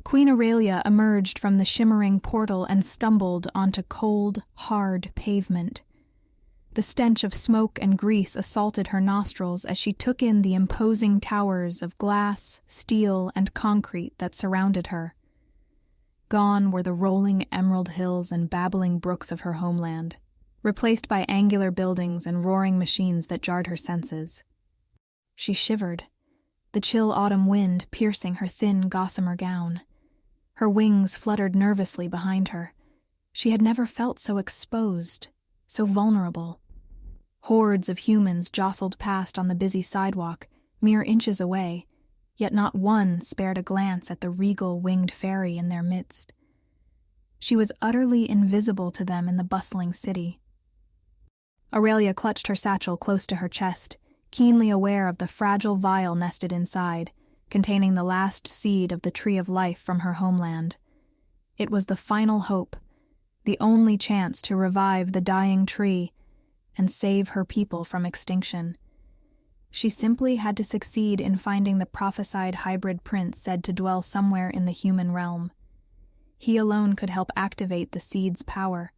Queen Aurelia emerged from the shimmering portal and stumbled onto cold, hard pavement. The stench of smoke and grease assaulted her nostrils as she took in the imposing towers of glass, steel, and concrete that surrounded her. Gone were the rolling emerald hills and babbling brooks of her homeland, replaced by angular buildings and roaring machines that jarred her senses. She shivered, the chill autumn wind piercing her thin gossamer gown. Her wings fluttered nervously behind her. She had never felt so exposed, so vulnerable. Hordes of humans jostled past on the busy sidewalk, mere inches away, yet not one spared a glance at the regal winged fairy in their midst. She was utterly invisible to them in the bustling city. Aurelia clutched her satchel close to her chest, keenly aware of the fragile vial nested inside, containing the last seed of the tree of life from her homeland. It was the final hope, the only chance to revive the dying tree and save her people from extinction. She simply had to succeed in finding the prophesied hybrid prince said to dwell somewhere in the human realm. He alone could help activate the seed's power.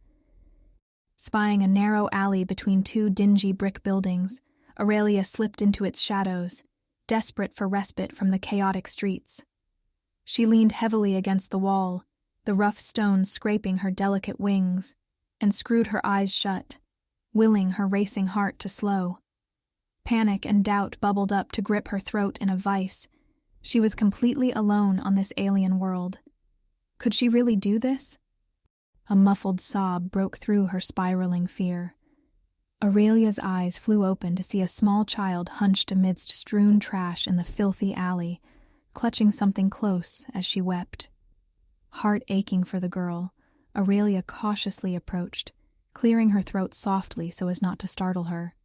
Spying a narrow alley between two dingy brick buildings, Aurelia slipped into its shadows, desperate for respite from the chaotic streets. She leaned heavily against the wall, the rough stones scraping her delicate wings, and screwed her eyes shut, willing her racing heart to slow. Panic and doubt bubbled up to grip her throat in a vice. She was completely alone on this alien world. Could she really do this? A muffled sob broke through her spiraling fear. Aurelia's eyes flew open to see a small child hunched amidst strewn trash in the filthy alley, clutching something close as she wept. Heart aching for the girl, Aurelia cautiously approached, clearing her throat softly so as not to startle her.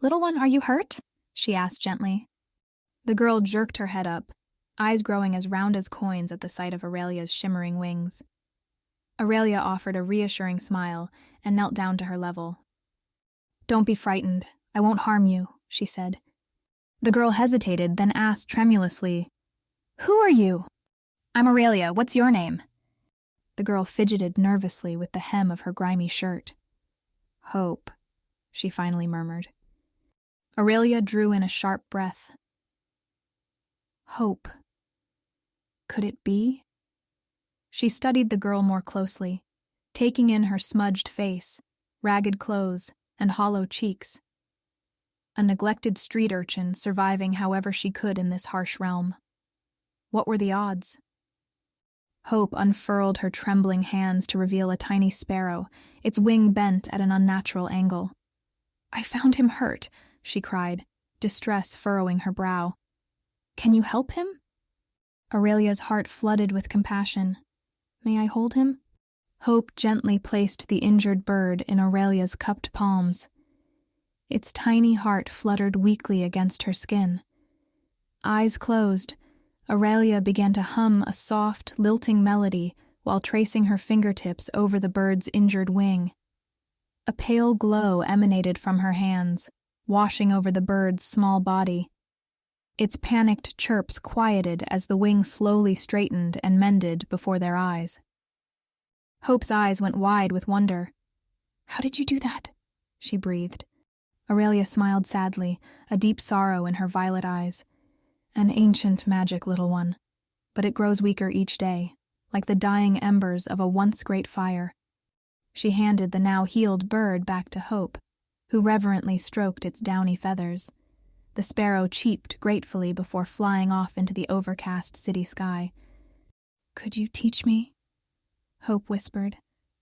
"Little one, are you hurt?" she asked gently. The girl jerked her head up, eyes growing as round as coins at the sight of Aurelia's shimmering wings. Aurelia offered a reassuring smile and knelt down to her level. "Don't be frightened. I won't harm you," she said. The girl hesitated, then asked tremulously, "Who are you?" "I'm Aurelia. What's your name?" The girl fidgeted nervously with the hem of her grimy shirt. "Hope," she finally murmured. Aurelia drew in a sharp breath. Hope. Could it be? She studied the girl more closely, taking in her smudged face, ragged clothes, and hollow cheeks. A neglected street urchin surviving however she could in this harsh realm. What were the odds? Hope unfurled her trembling hands to reveal a tiny sparrow, its wing bent at an unnatural angle. "I found him hurt," she cried, distress furrowing her brow. "Can you help him?" Aurelia's heart flooded with compassion. "May I hold him?" Hope gently placed the injured bird in Aurelia's cupped palms. Its tiny heart fluttered weakly against her skin. Eyes closed, Aurelia began to hum a soft, lilting melody while tracing her fingertips over the bird's injured wing. A pale glow emanated from her hands, washing over the bird's small body. Its panicked chirps quieted as the wing slowly straightened and mended before their eyes. Hope's eyes went wide with wonder. "How did you do that?" she breathed. Aurelia smiled sadly, a deep sorrow in her violet eyes. "An ancient magic, little one, but it grows weaker each day, like the dying embers of a once great fire." She handed the now healed bird back to Hope, who reverently stroked its downy feathers. The sparrow cheeped gratefully before flying off into the overcast city sky. "Could you teach me?" Hope whispered,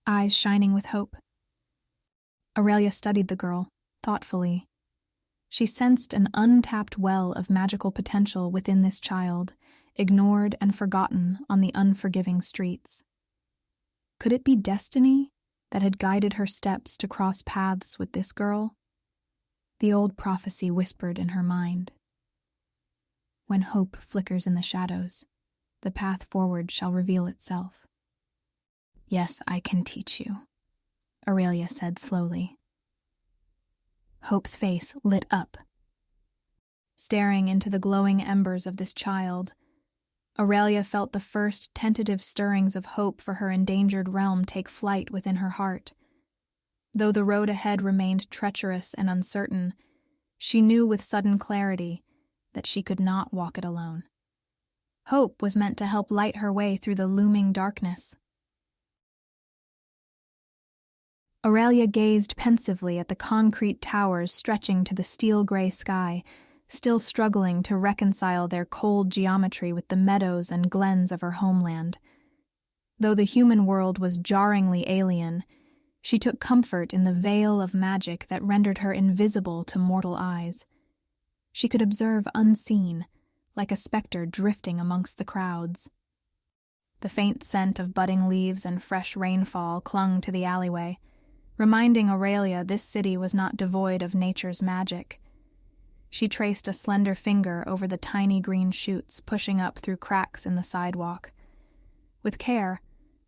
eyes shining with hope. Aurelia studied the girl, thoughtfully. She sensed an untapped well of magical potential within this child, ignored and forgotten on the unforgiving streets. Could it be destiny that had guided her steps to cross paths with this girl? The old prophecy whispered in her mind. When hope flickers in the shadows, the path forward shall reveal itself. "Yes, I can teach you," Aurelia said slowly. Hope's face lit up. Staring into the glowing embers of this child, Aurelia felt the first tentative stirrings of hope for her endangered realm take flight within her heart. Though the road ahead remained treacherous and uncertain, she knew with sudden clarity that she could not walk it alone. Hope was meant to help light her way through the looming darkness. Aurelia gazed pensively at the concrete towers stretching to the steel-gray sky, still struggling to reconcile their cold geometry with the meadows and glens of her homeland. Though the human world was jarringly alien, she took comfort in the veil of magic that rendered her invisible to mortal eyes. She could observe unseen, like a specter drifting amongst the crowds. The faint scent of budding leaves and fresh rainfall clung to the alleyway, reminding Aurelia this city was not devoid of nature's magic. She traced a slender finger over the tiny green shoots pushing up through cracks in the sidewalk. With care,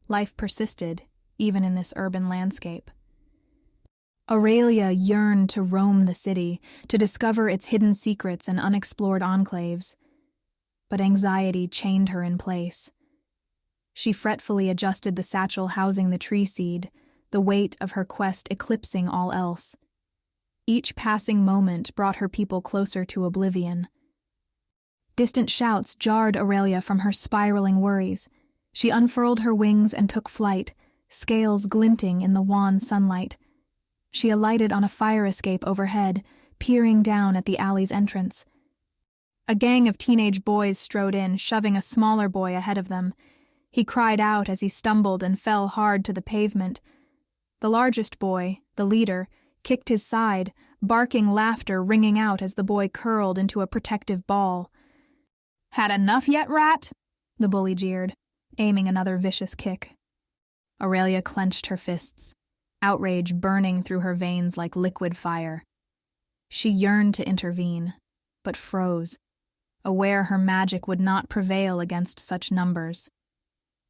life persisted, even in this urban landscape. Aurelia yearned to roam the city, to discover its hidden secrets and unexplored enclaves. But anxiety chained her in place. She fretfully adjusted the satchel housing the tree seed, the weight of her quest eclipsing all else. Each passing moment brought her people closer to oblivion. Distant shouts jarred Aurelia from her spiraling worries. She unfurled her wings and took flight, scales glinting in the wan sunlight. She alighted on a fire escape overhead, peering down at the alley's entrance. A gang of teenage boys strode in, shoving a smaller boy ahead of them. He cried out as he stumbled and fell hard to the pavement. The largest boy, the leader, kicked his side, barking laughter ringing out as the boy curled into a protective ball. "Had enough yet, rat?" the bully jeered, aiming another vicious kick. Aurelia clenched her fists, outrage burning through her veins like liquid fire. She yearned to intervene, but froze, aware her magic would not prevail against such numbers.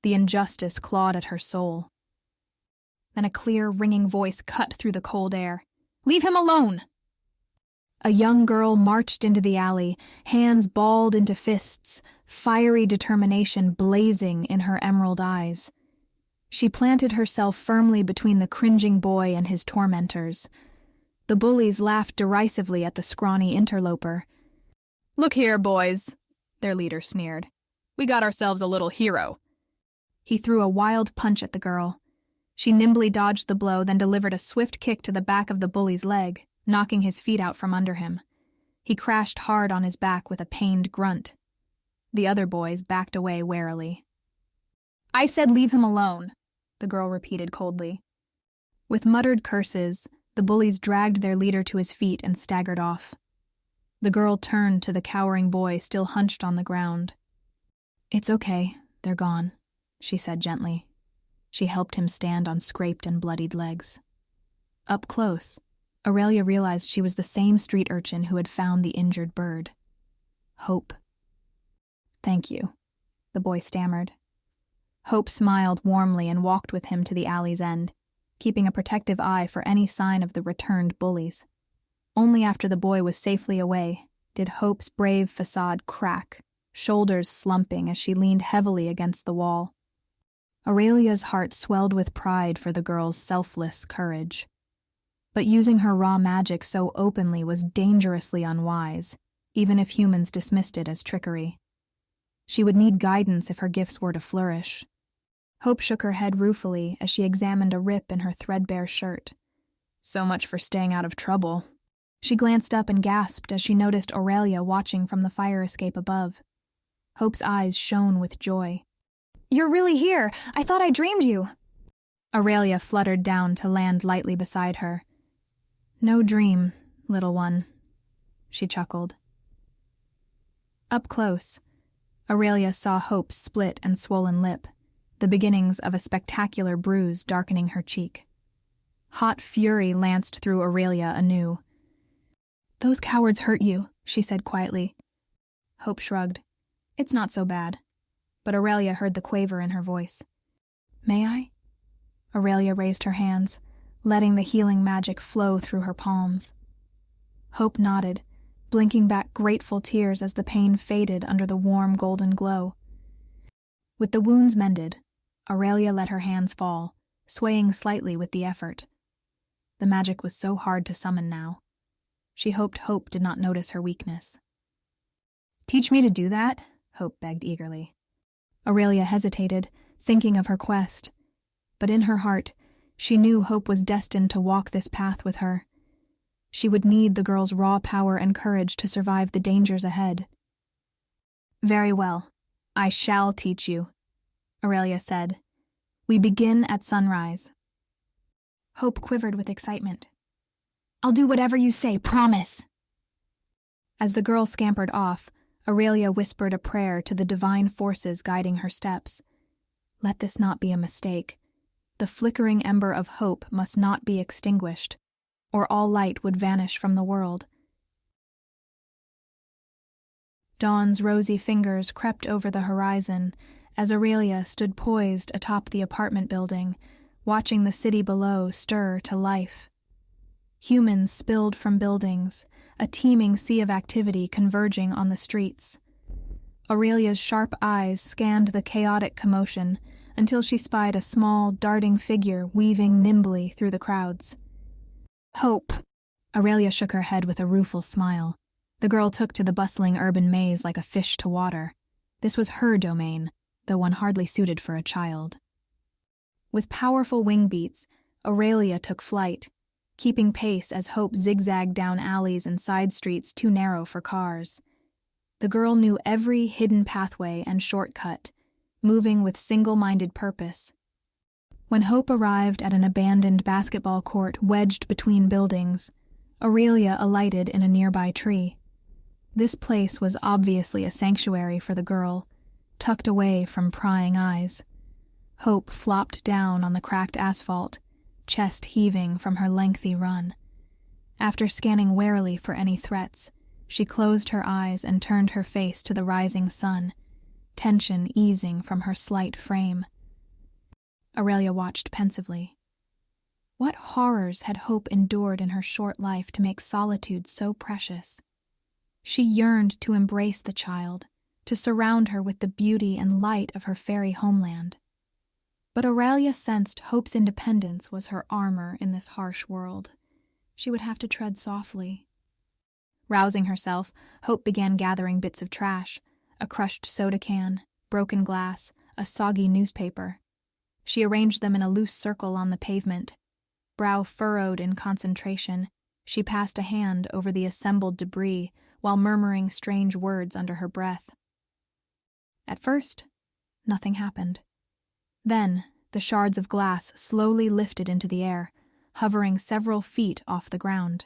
The injustice clawed at her soul. Then a clear, ringing voice cut through the cold air. "Leave him alone!" A young girl marched into the alley, hands balled into fists, fiery determination blazing in her emerald eyes. She planted herself firmly between the cringing boy and his tormentors. The bullies laughed derisively at the scrawny interloper. "Look here, boys," their leader sneered. "We got ourselves a little hero." He threw a wild punch at the girl. She nimbly dodged the blow, then delivered a swift kick to the back of the bully's leg, knocking his feet out from under him. He crashed hard on his back with a pained grunt. The other boys backed away warily. "I said leave him alone," the girl repeated coldly. With muttered curses, the bullies dragged their leader to his feet and staggered off. The girl turned to the cowering boy still hunched on the ground. "It's okay, they're gone," she said gently. She helped him stand on scraped and bloodied legs. Up close, Aurelia realized she was the same street urchin who had found the injured bird. Hope. "Thank you," the boy stammered. Hope smiled warmly and walked with him to the alley's end, keeping a protective eye for any sign of the returned bullies. Only after the boy was safely away did Hope's brave facade crack, shoulders slumping as she leaned heavily against the wall. Aurelia's heart swelled with pride for the girl's selfless courage. But using her raw magic so openly was dangerously unwise, even if humans dismissed it as trickery. She would need guidance if her gifts were to flourish. Hope shook her head ruefully as she examined a rip in her threadbare shirt. So much for staying out of trouble. She glanced up and gasped as she noticed Aurelia watching from the fire escape above. Hope's eyes shone with joy. "You're really here! I thought I dreamed you!" Aurelia fluttered down to land lightly beside her. "No dream, little one," she chuckled. Up close, Aurelia saw Hope's split and swollen lip, the beginnings of a spectacular bruise darkening her cheek. Hot fury lanced through Aurelia anew. "Those cowards hurt you," she said quietly. Hope shrugged. "It's not so bad." But Aurelia heard the quaver in her voice. "May I?" Aurelia raised her hands, letting the healing magic flow through her palms. Hope nodded, blinking back grateful tears as the pain faded under the warm golden glow. With the wounds mended, Aurelia let her hands fall, swaying slightly with the effort. The magic was so hard to summon now. She hoped Hope did not notice her weakness. "Teach me to do that?" Hope begged eagerly. Aurelia hesitated, thinking of her quest. But in her heart, she knew Hope was destined to walk this path with her. She would need the girl's raw power and courage to survive the dangers ahead. "Very well. I shall teach you," Aurelia said. "We begin at sunrise." Hope quivered with excitement. "I'll do whatever you say, promise." As the girl scampered off, Aurelia whispered a prayer to the divine forces guiding her steps. Let this not be a mistake. The flickering ember of hope must not be extinguished, or all light would vanish from the world. Dawn's rosy fingers crept over the horizon as Aurelia stood poised atop the apartment building, watching the city below stir to life. Humans spilled from buildings, a teeming sea of activity converging on the streets. Aurelia's sharp eyes scanned the chaotic commotion until she spied a small, darting figure weaving nimbly through the crowds. "Hope!" Aurelia shook her head with a rueful smile. The girl took to the bustling urban maze like a fish to water. This was her domain, though one hardly suited for a child. With powerful wing beats, Aurelia took flight, keeping pace as Hope zigzagged down alleys and side streets too narrow for cars. The girl knew every hidden pathway and shortcut, moving with single-minded purpose. When Hope arrived at an abandoned basketball court wedged between buildings, Aurelia alighted in a nearby tree. This place was obviously a sanctuary for the girl, tucked away from prying eyes. Hope flopped down on the cracked asphalt, chest heaving from her lengthy run. After scanning warily for any threats, she closed her eyes and turned her face to the rising sun, tension easing from her slight frame. Aurelia watched pensively. What horrors had Hope endured in her short life to make solitude so precious? She yearned to embrace the child, to surround her with the beauty and light of her fairy homeland. But Aurelia sensed Hope's independence was her armor in this harsh world. She would have to tread softly. Rousing herself, Hope began gathering bits of trash, a crushed soda can, broken glass, a soggy newspaper. She arranged them in a loose circle on the pavement. Brow furrowed in concentration, she passed a hand over the assembled debris while murmuring strange words under her breath. At first, nothing happened. Then, the shards of glass slowly lifted into the air, hovering several feet off the ground.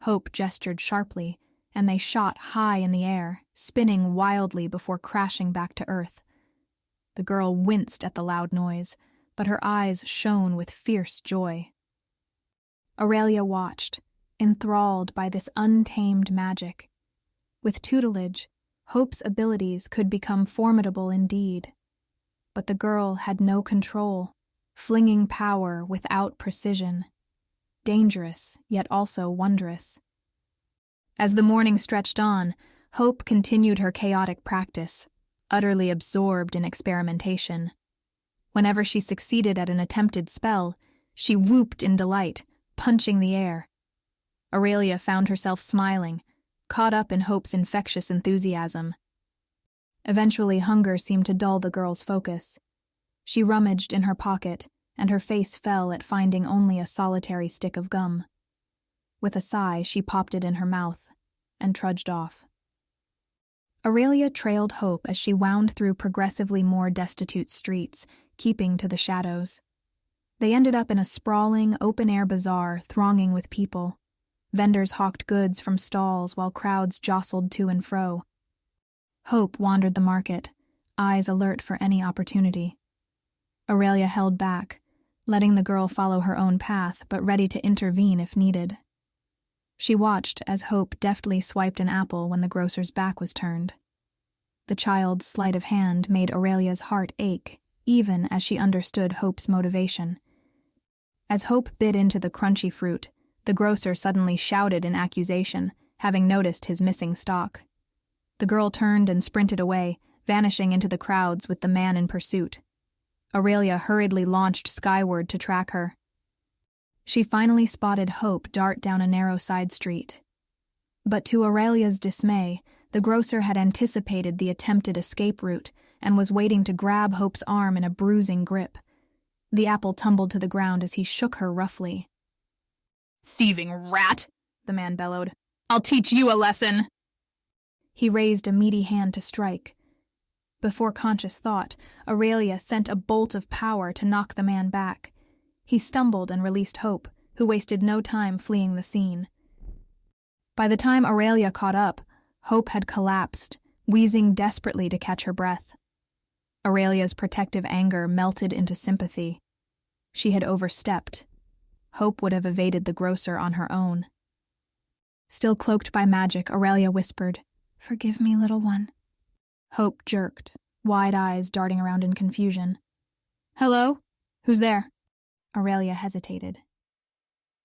Hope gestured sharply, and they shot high in the air, spinning wildly before crashing back to earth. The girl winced at the loud noise, but her eyes shone with fierce joy. Aurelia watched, enthralled by this untamed magic. With tutelage, Hope's abilities could become formidable indeed. But the girl had no control, flinging power without precision. Dangerous, yet also wondrous. As the morning stretched on, Hope continued her chaotic practice, utterly absorbed in experimentation. Whenever she succeeded at an attempted spell, she whooped in delight, punching the air. Aurelia found herself smiling, caught up in Hope's infectious enthusiasm. Eventually, hunger seemed to dull the girl's focus. She rummaged in her pocket, and her face fell at finding only a solitary stick of gum. With a sigh, she popped it in her mouth and trudged off. Aurelia trailed Hope as she wound through progressively more destitute streets, keeping to the shadows. They ended up in a sprawling, open-air bazaar thronging with people. Vendors hawked goods from stalls while crowds jostled to and fro. Hope wandered the market, eyes alert for any opportunity. Aurelia held back, letting the girl follow her own path but ready to intervene if needed. She watched as Hope deftly swiped an apple when the grocer's back was turned. The child's sleight of hand made Aurelia's heart ache, even as she understood Hope's motivation. As Hope bit into the crunchy fruit, the grocer suddenly shouted in accusation, having noticed his missing stock. The girl turned and sprinted away, vanishing into the crowds with the man in pursuit. Aurelia hurriedly launched skyward to track her. She finally spotted Hope dart down a narrow side street. But to Aurelia's dismay, the grocer had anticipated the attempted escape route and was waiting to grab Hope's arm in a bruising grip. The apple tumbled to the ground as he shook her roughly. "Thieving rat!" the man bellowed. "I'll teach you a lesson!" He raised a meaty hand to strike. Before conscious thought, Aurelia sent a bolt of power to knock the man back. He stumbled and released Hope, who wasted no time fleeing the scene. By the time Aurelia caught up, Hope had collapsed, wheezing desperately to catch her breath. Aurelia's protective anger melted into sympathy. She had overstepped. Hope would have evaded the grocer on her own. Still cloaked by magic, Aurelia whispered, "Forgive me, little one." Hope jerked, wide eyes darting around in confusion. "Hello? Who's there?" Aurelia hesitated.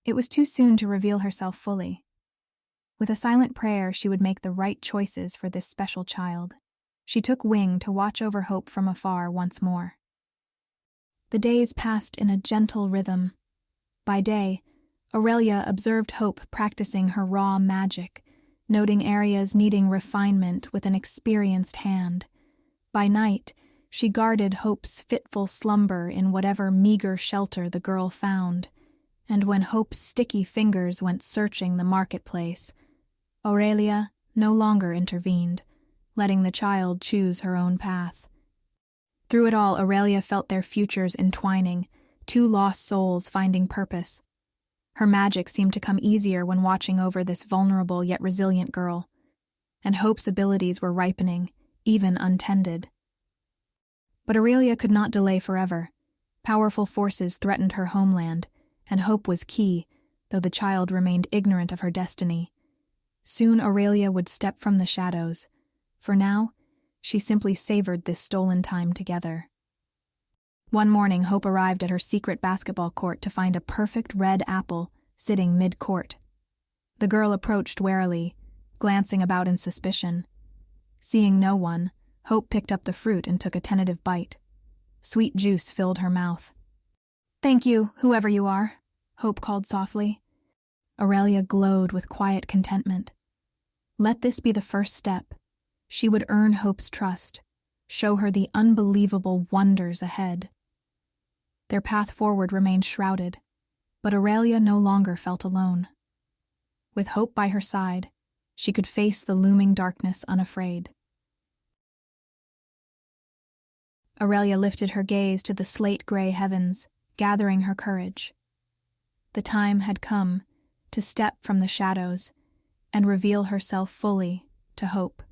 It was too soon to reveal herself fully. With a silent prayer, she would make the right choices for this special child. She took wing to watch over Hope from afar once more. The days passed in a gentle rhythm. By day, Aurelia observed Hope practicing her raw magic, noting areas needing refinement with an experienced hand. By night, she guarded Hope's fitful slumber in whatever meager shelter the girl found, and when Hope's sticky fingers went searching the marketplace, Aurelia no longer intervened, letting the child choose her own path. Through it all, Aurelia felt their futures entwining, two lost souls finding purpose. Her magic seemed to come easier when watching over this vulnerable yet resilient girl, and Hope's abilities were ripening, even untended. But Aurelia could not delay forever. Powerful forces threatened her homeland, and Hope was key, though the child remained ignorant of her destiny. Soon Aurelia would step from the shadows. For now, she simply savored this stolen time together. One morning, Hope arrived at her secret basketball court to find a perfect red apple sitting mid-court. The girl approached warily, glancing about in suspicion. Seeing no one, Hope picked up the fruit and took a tentative bite. Sweet juice filled her mouth. "Thank you, whoever you are," Hope called softly. Aurelia glowed with quiet contentment. Let this be the first step. She would earn Hope's trust, show her the unbelievable wonders ahead. Their path forward remained shrouded, but Aurelia no longer felt alone. With Hope by her side, she could face the looming darkness unafraid. Aurelia lifted her gaze to the slate-gray heavens, gathering her courage. The time had come to step from the shadows and reveal herself fully to Hope.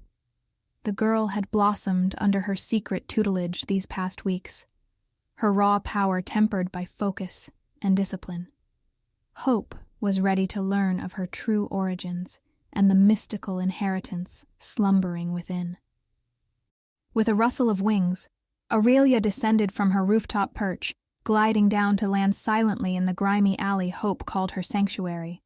The girl had blossomed under her secret tutelage these past weeks, her raw power tempered by focus and discipline. Hope was ready to learn of her true origins and the mystical inheritance slumbering within. With a rustle of wings, Aurelia descended from her rooftop perch, gliding down to land silently in the grimy alley Hope called her sanctuary.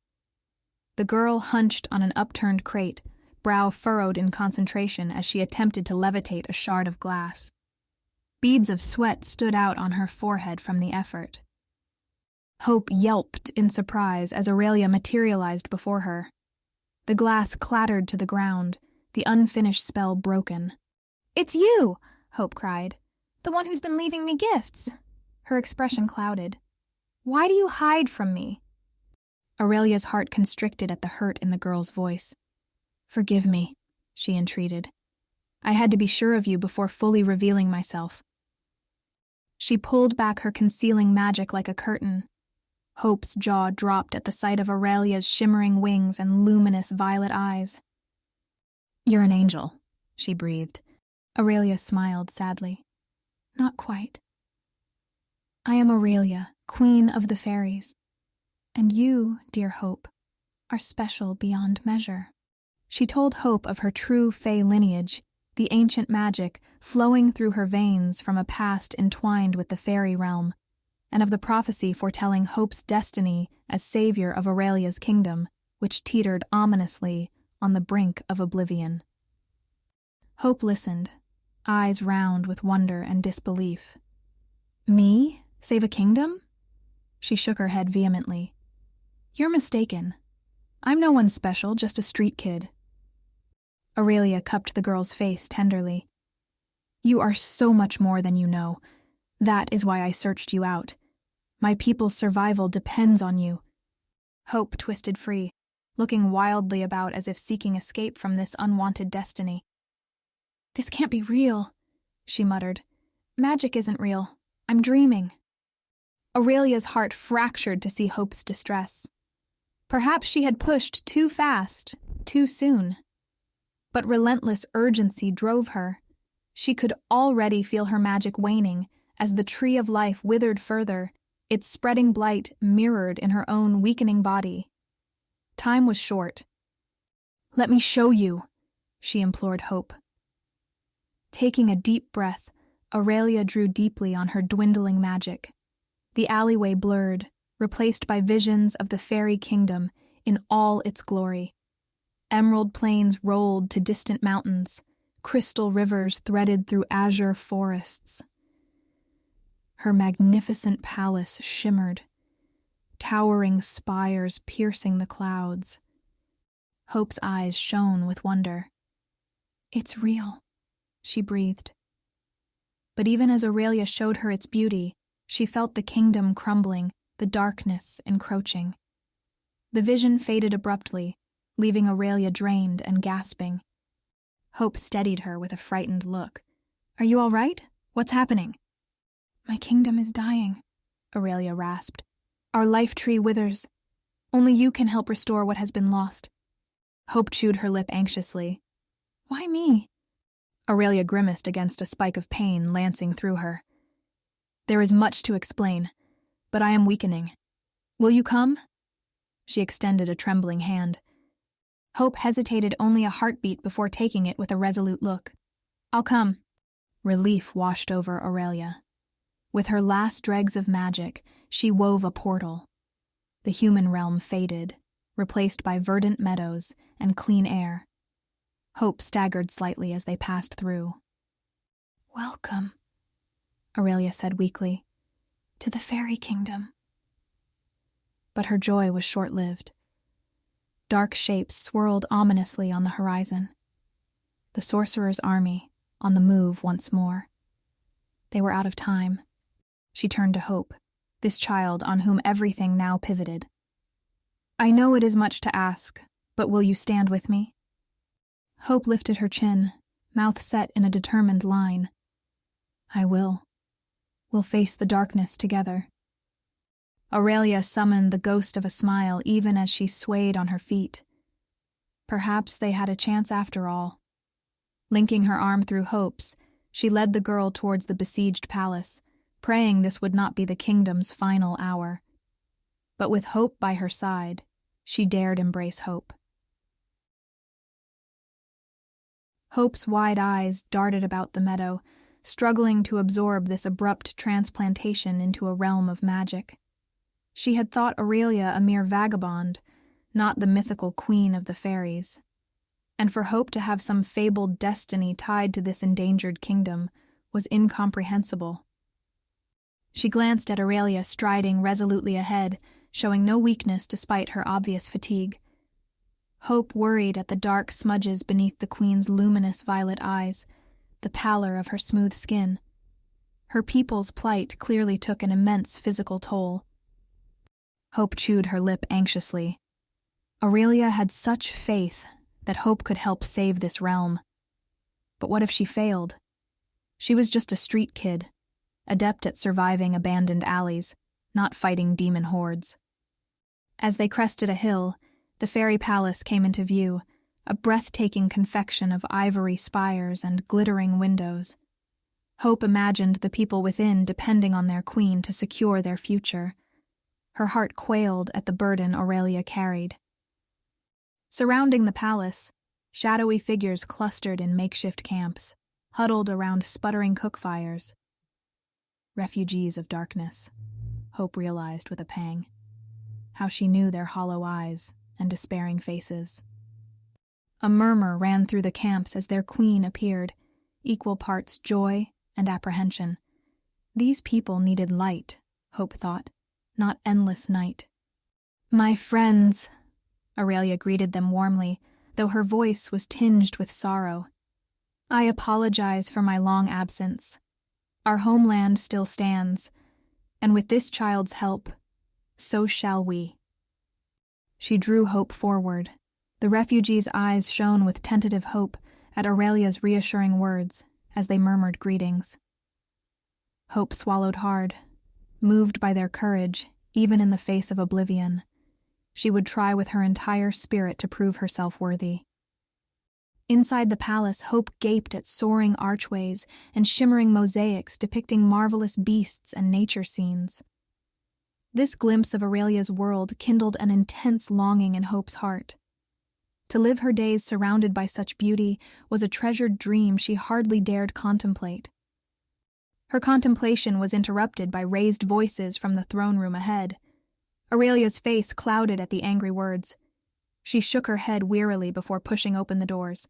The girl hunched on an upturned crate, brow furrowed in concentration as she attempted to levitate a shard of glass. Beads of sweat stood out on her forehead from the effort. Hope yelped in surprise as Aurelia materialized before her. The glass clattered to the ground, the unfinished spell broken. "It's you!" Hope cried. "The one who's been leaving me gifts." Her expression clouded. "Why do you hide from me?" Aurelia's heart constricted at the hurt in the girl's voice. "Forgive me," she entreated. "I had to be sure of you before fully revealing myself." She pulled back her concealing magic like a curtain. Hope's jaw dropped at the sight of Aurelia's shimmering wings and luminous violet eyes. "You're an angel," she breathed. Aurelia smiled sadly. "Not quite. I am Aurelia, Queen of the Fairies. And you, dear Hope, are special beyond measure." She told Hope of her true Fae lineage, the ancient magic flowing through her veins from a past entwined with the fairy realm, and of the prophecy foretelling Hope's destiny as savior of Aurelia's kingdom, which teetered ominously on the brink of oblivion. Hope listened, eyes round with wonder and disbelief. Me? Save a kingdom? She shook her head vehemently. You're mistaken. I'm no one special, just a street kid. Aurelia cupped the girl's face tenderly. You are so much more than you know. That is why I searched you out. My people's survival depends on you. Hope twisted free, looking wildly about as if seeking escape from this unwanted destiny. This can't be real, she muttered. Magic isn't real. I'm dreaming. Aurelia's heart fractured to see Hope's distress. Perhaps she had pushed too fast, too soon. But relentless urgency drove her. She could already feel her magic waning as the tree of life withered further, its spreading blight mirrored in her own weakening body. Time was short. Let me show you, she implored Hope. Taking a deep breath, Aurelia drew deeply on her dwindling magic. The alleyway blurred, replaced by visions of the fairy kingdom in all its glory. Emerald plains rolled to distant mountains, crystal rivers threaded through azure forests. Her magnificent palace shimmered, towering spires piercing the clouds. Hope's eyes shone with wonder. It's real, she breathed. But even as Aurelia showed her its beauty, she felt the kingdom crumbling, the darkness encroaching. The vision faded abruptly, leaving Aurelia drained and gasping. Hope steadied her with a frightened look. Are you all right? What's happening? My kingdom is dying, Aurelia rasped. Our life tree withers. Only you can help restore what has been lost. Hope chewed her lip anxiously. Why me? Aurelia grimaced against a spike of pain lancing through her. There is much to explain, but I am weakening. Will you come? She extended a trembling hand. Hope hesitated only a heartbeat before taking it with a resolute look. I'll come. Relief washed over Aurelia. With her last dregs of magic, she wove a portal. The human realm faded, replaced by verdant meadows and clean air. Hope staggered slightly as they passed through. Welcome, Aurelia said weakly, to the fairy kingdom. But her joy was short-lived. Dark shapes swirled ominously on the horizon. The sorcerer's army, on the move once more. They were out of time. She turned to Hope, this child on whom everything now pivoted. I know it is much to ask, but will you stand with me? Hope lifted her chin, mouth set in a determined line. I will. We'll face the darkness together. Aurelia summoned the ghost of a smile even as she swayed on her feet. Perhaps they had a chance after all. Linking her arm through Hope's, she led the girl towards the besieged palace, praying this would not be the kingdom's final hour. But with Hope by her side, she dared embrace Hope. Hope's wide eyes darted about the meadow, struggling to absorb this abrupt transplantation into a realm of magic. She had thought Aurelia a mere vagabond, not the mythical queen of the fairies. And for Hope to have some fabled destiny tied to this endangered kingdom was incomprehensible. She glanced at Aurelia striding resolutely ahead, showing no weakness despite her obvious fatigue. Hope worried at the dark smudges beneath the queen's luminous violet eyes, the pallor of her smooth skin. Her people's plight clearly took an immense physical toll. Hope chewed her lip anxiously. Aurelia had such faith that Hope could help save this realm. But what if she failed? She was just a street kid, adept at surviving abandoned alleys, not fighting demon hordes. As they crested a hill, the fairy palace came into view, a breathtaking confection of ivory spires and glittering windows. Hope imagined the people within depending on their queen to secure their future. Her heart quailed at the burden Aurelia carried. Surrounding the palace, shadowy figures clustered in makeshift camps, huddled around sputtering cook fires. Refugees of darkness, Hope realized with a pang. How she knew their hollow eyes and despairing faces. A murmur ran through the camps as their queen appeared, equal parts joy and apprehension. These people needed light, Hope thought, not endless night. "My friends," Aurelia greeted them warmly, though her voice was tinged with sorrow. "I apologize for my long absence. Our homeland still stands, and with this child's help, so shall we." She drew Hope forward. The refugee's eyes shone with tentative hope at Aurelia's reassuring words as they murmured greetings. Hope swallowed hard, moved by their courage, even in the face of oblivion. She would try with her entire spirit to prove herself worthy. Inside the palace, Hope gaped at soaring archways and shimmering mosaics depicting marvelous beasts and nature scenes. This glimpse of Aurelia's world kindled an intense longing in Hope's heart. To live her days surrounded by such beauty was a treasured dream she hardly dared contemplate. Her contemplation was interrupted by raised voices from the throne room ahead. Aurelia's face clouded at the angry words. She shook her head wearily before pushing open the doors.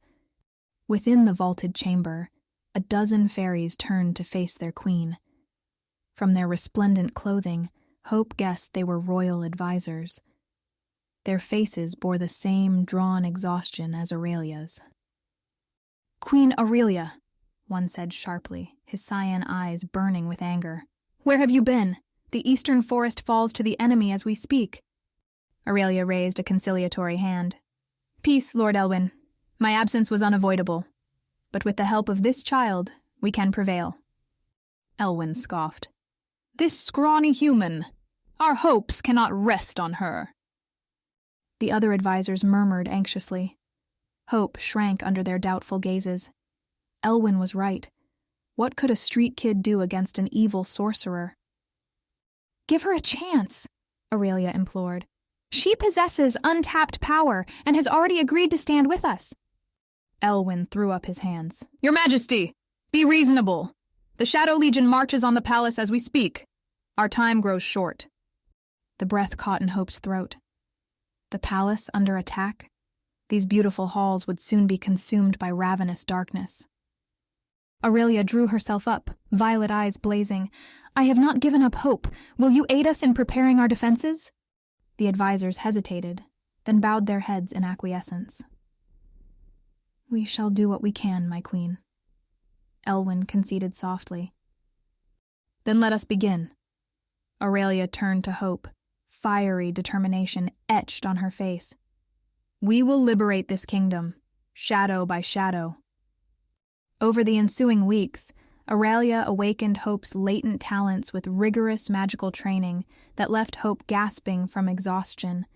Within the vaulted chamber, a dozen fairies turned to face their queen. From their resplendent clothing, Hope guessed they were royal advisors. Their faces bore the same drawn exhaustion as Aurelia's. "Queen Aurelia," one said sharply, his cyan eyes burning with anger. "Where have you been? The eastern forest falls to the enemy as we speak." Aurelia raised a conciliatory hand. "Peace, Lord Elwyn. My absence was unavoidable. But with the help of this child, we can prevail." Elwyn scoffed. "This scrawny human. Our hopes cannot rest on her." The other advisors murmured anxiously. Hope shrank under their doubtful gazes. Elwyn was right. What could a street kid do against an evil sorcerer? "Give her a chance," Aurelia implored. "She possesses untapped power and has already agreed to stand with us." Elwyn threw up his hands. "Your Majesty, be reasonable. The Shadow Legion marches on the palace as we speak. Our time grows short." The breath caught in Hope's throat. The palace under attack? These beautiful halls would soon be consumed by ravenous darkness. Aurelia drew herself up, violet eyes blazing. "I have not given up hope. Will you aid us in preparing our defenses?" The advisors hesitated, then bowed their heads in acquiescence. "We shall do what we can, my queen," Elwyn conceded softly. "Then let us begin." Aurelia turned to Hope, fiery determination etched on her face. "We will liberate this kingdom, shadow by shadow." Over the ensuing weeks, Aurelia awakened Hope's latent talents with rigorous magical training that left Hope gasping from exhaustion,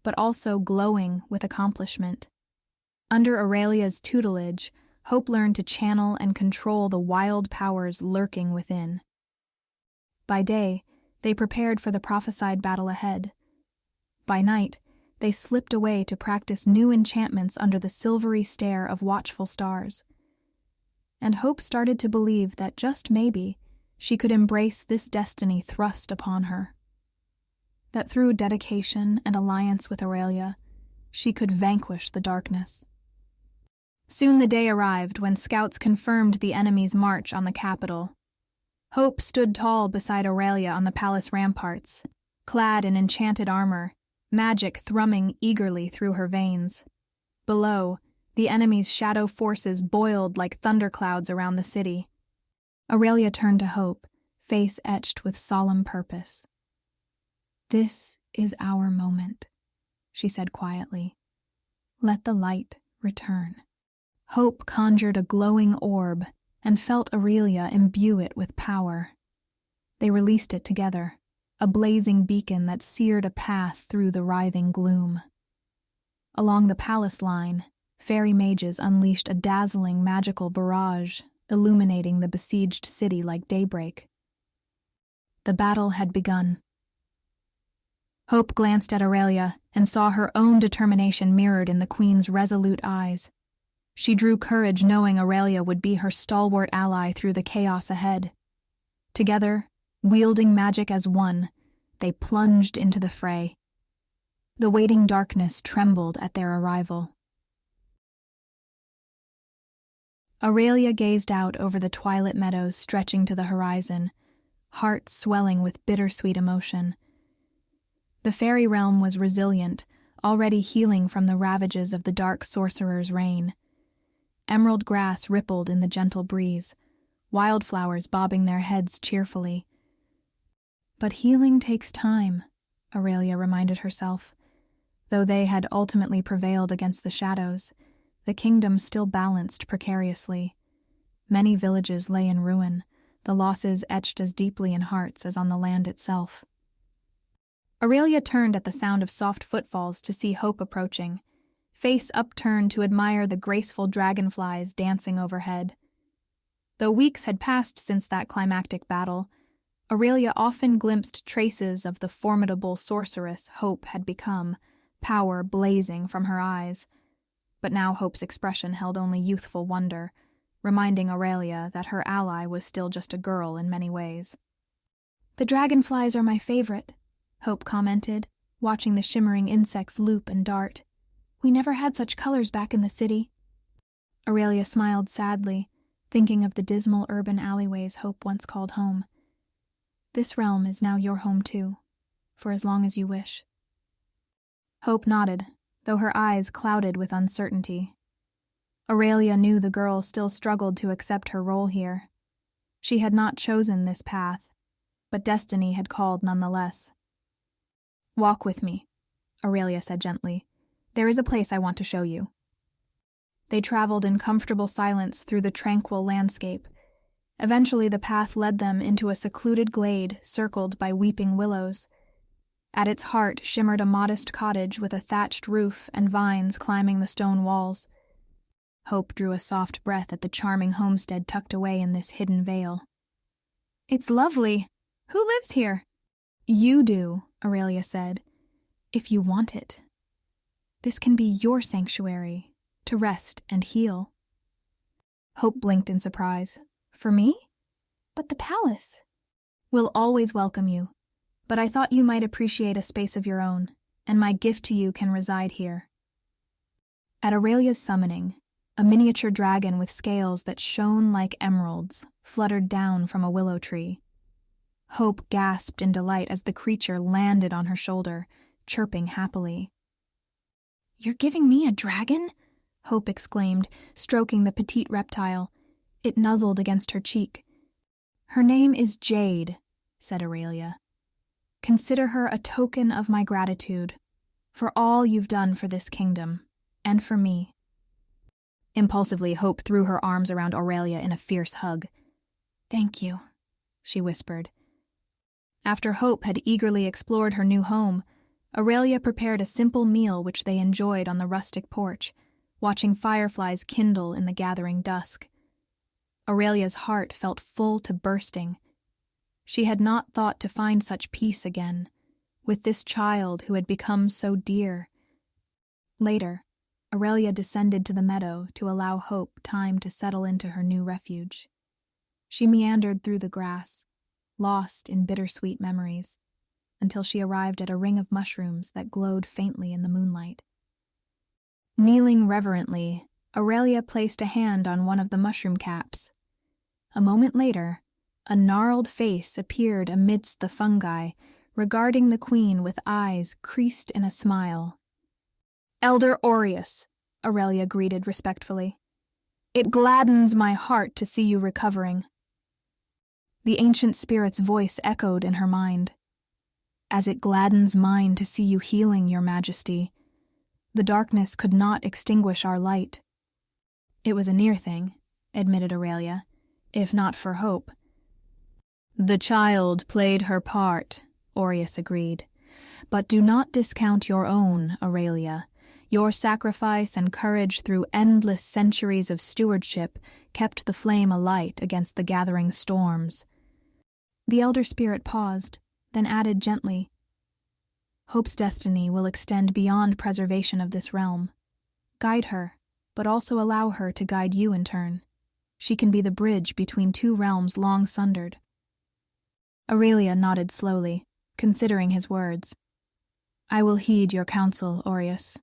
but also glowing with accomplishment. Under Aurelia's tutelage, Hope learned to channel and control the wild powers lurking within. By day, they prepared for the prophesied battle ahead. By night, they slipped away to practice new enchantments under the silvery stare of watchful stars. And Hope started to believe that just maybe she could embrace this destiny thrust upon her. That through dedication and alliance with Aurelia, she could vanquish the darkness. Soon the day arrived when scouts confirmed the enemy's march on the capital. Hope stood tall beside Aurelia on the palace ramparts, clad in enchanted armor, magic thrumming eagerly through her veins. Below, the enemy's shadow forces boiled like thunderclouds around the city. Aurelia turned to Hope, face etched with solemn purpose. "This is our moment," she said quietly. "Let the light return." Hope conjured a glowing orb and felt Aurelia imbue it with power. They released it together, a blazing beacon that seared a path through the writhing gloom. Along the palace line, fairy mages unleashed a dazzling magical barrage, illuminating the besieged city like daybreak. The battle had begun. Hope glanced at Aurelia and saw her own determination mirrored in the queen's resolute eyes. She drew courage knowing Aurelia would be her stalwart ally through the chaos ahead. Together, wielding magic as one, they plunged into the fray. The waiting darkness trembled at their arrival. Aurelia gazed out over the twilit meadows stretching to the horizon, heart swelling with bittersweet emotion. The fairy realm was resilient, already healing from the ravages of the dark sorcerer's reign. Emerald grass rippled in the gentle breeze, wildflowers bobbing their heads cheerfully. But healing takes time, Aurelia reminded herself. Though they had ultimately prevailed against the shadows, the kingdom still balanced precariously. Many villages lay in ruin, the losses etched as deeply in hearts as on the land itself. Aurelia turned at the sound of soft footfalls to see Hope approaching, face upturned to admire the graceful dragonflies dancing overhead. Though weeks had passed since that climactic battle, Aurelia often glimpsed traces of the formidable sorceress Hope had become, power blazing from her eyes. But now Hope's expression held only youthful wonder, reminding Aurelia that her ally was still just a girl in many ways. "The dragonflies are my favorite," Hope commented, watching the shimmering insects loop and dart. "We never had such colors back in the city." Aurelia smiled sadly, thinking of the dismal urban alleyways Hope once called home. "This realm is now your home too, for as long as you wish." Hope nodded, though her eyes clouded with uncertainty. Aurelia knew the girl still struggled to accept her role here. She had not chosen this path, but destiny had called nonetheless. "Walk with me," Aurelia said gently. "There is a place I want to show you." They traveled in comfortable silence through the tranquil landscape. Eventually the path led them into a secluded glade circled by weeping willows. At its heart shimmered a modest cottage with a thatched roof and vines climbing the stone walls. Hope drew a soft breath at the charming homestead tucked away in this hidden vale. "It's lovely. Who lives here?" "You do," Aurelia said, "if you want it. This can be your sanctuary, to rest and heal." Hope blinked in surprise. "For me? But the palace." "We'll always welcome you, but I thought you might appreciate a space of your own, and my gift to you can reside here." At Aurelia's summoning, a miniature dragon with scales that shone like emeralds fluttered down from a willow tree. Hope gasped in delight as the creature landed on her shoulder, chirping happily. "You're giving me a dragon?" Hope exclaimed, stroking the petite reptile. It nuzzled against her cheek. "Her name is Jade," said Aurelia. "Consider her a token of my gratitude for all you've done for this kingdom, and for me." Impulsively, Hope threw her arms around Aurelia in a fierce hug. "Thank you," she whispered. After Hope had eagerly explored her new home, Aurelia prepared a simple meal which they enjoyed on the rustic porch, watching fireflies kindle in the gathering dusk. Aurelia's heart felt full to bursting. She had not thought to find such peace again, with this child who had become so dear. Later, Aurelia descended to the meadow to allow Hope time to settle into her new refuge. She meandered through the grass, lost in bittersweet memories, until she arrived at a ring of mushrooms that glowed faintly in the moonlight. Kneeling reverently, Aurelia placed a hand on one of the mushroom caps. A moment later, a gnarled face appeared amidst the fungi, regarding the queen with eyes creased in a smile. "Elder Aureus," Aurelia greeted respectfully. "It gladdens my heart to see you recovering." The ancient spirit's voice echoed in her mind. "As it gladdens mine to see you healing, your majesty. The darkness could not extinguish our light." "It was a near thing," admitted Aurelia, "if not for Hope." "The child played her part," Aureus agreed. "But do not discount your own, Aurelia. Your sacrifice and courage through endless centuries of stewardship kept the flame alight against the gathering storms." The elder spirit paused, then added gently, "Hope's destiny will extend beyond preservation of this realm. Guide her, but also allow her to guide you in turn. She can be the bridge between two realms long sundered." Aurelia nodded slowly, considering his words. "I will heed your counsel, Aureus.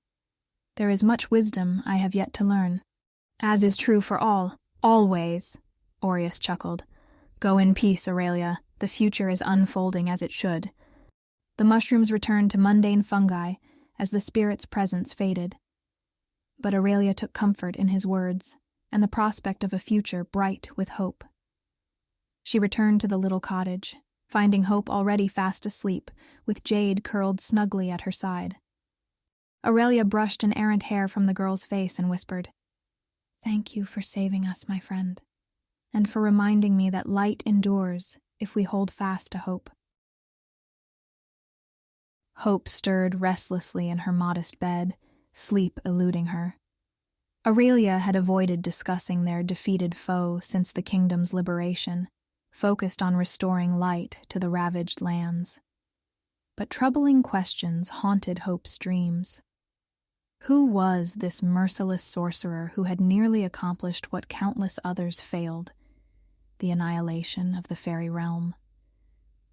There is much wisdom I have yet to learn." "As is true for all," Always, Aureus chuckled. Go in peace, Aurelia. The future is unfolding as it should. The mushrooms returned to mundane fungi as the spirit's presence faded. But Aurelia took comfort in his words, and the prospect of a future bright with hope. She returned to the little cottage, finding Hope already fast asleep, with Jade curled snugly at her side. Aurelia brushed an errant hair from the girl's face and whispered, "Thank you for saving us, my friend, and for reminding me that light endures if we hold fast to hope." Hope stirred restlessly in her modest bed, sleep eluding her. Aurelia had avoided discussing their defeated foe since the kingdom's liberation, focused on restoring light to the ravaged lands. But troubling questions haunted Hope's dreams. Who was this merciless sorcerer who had nearly accomplished what countless others failed? The annihilation of the fairy realm.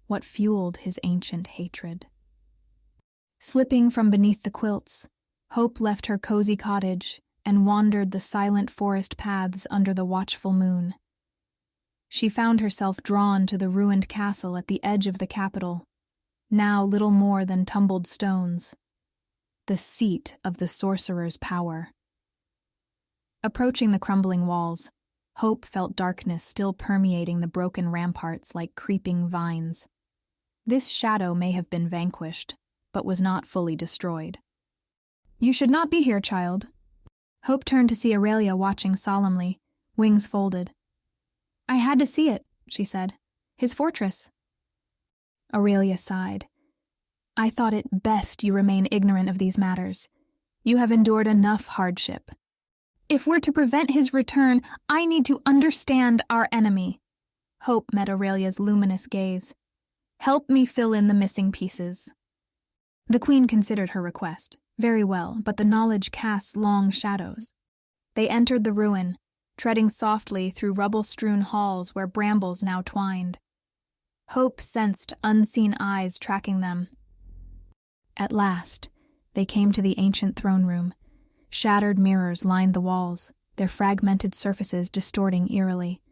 What fueled his ancient hatred? Slipping from beneath the quilts, Hope left her cozy cottage and wandered the silent forest paths under the watchful moon. She found herself drawn to the ruined castle at the edge of the capital, now little more than tumbled stones, the seat of the sorcerer's power. Approaching the crumbling walls, Hope felt darkness still permeating the broken ramparts like creeping vines. This shadow may have been vanquished, but was not fully destroyed. "You should not be here, child." Hope turned to see Aurelia watching solemnly, wings folded. "I had to see it," she said. "His fortress." Aurelia sighed. "I thought it best you remain ignorant of these matters. You have endured enough hardship. If we're to prevent his return, I need to understand our enemy." Hope met Aurelia's luminous gaze. "Help me fill in the missing pieces." The queen considered her request. Very well, but the knowledge casts long shadows. They entered the ruin, treading softly through rubble-strewn halls where brambles now twined. Hope sensed unseen eyes tracking them. At last, they came to the ancient throne room. Shattered mirrors lined the walls, their fragmented surfaces distorting eerily.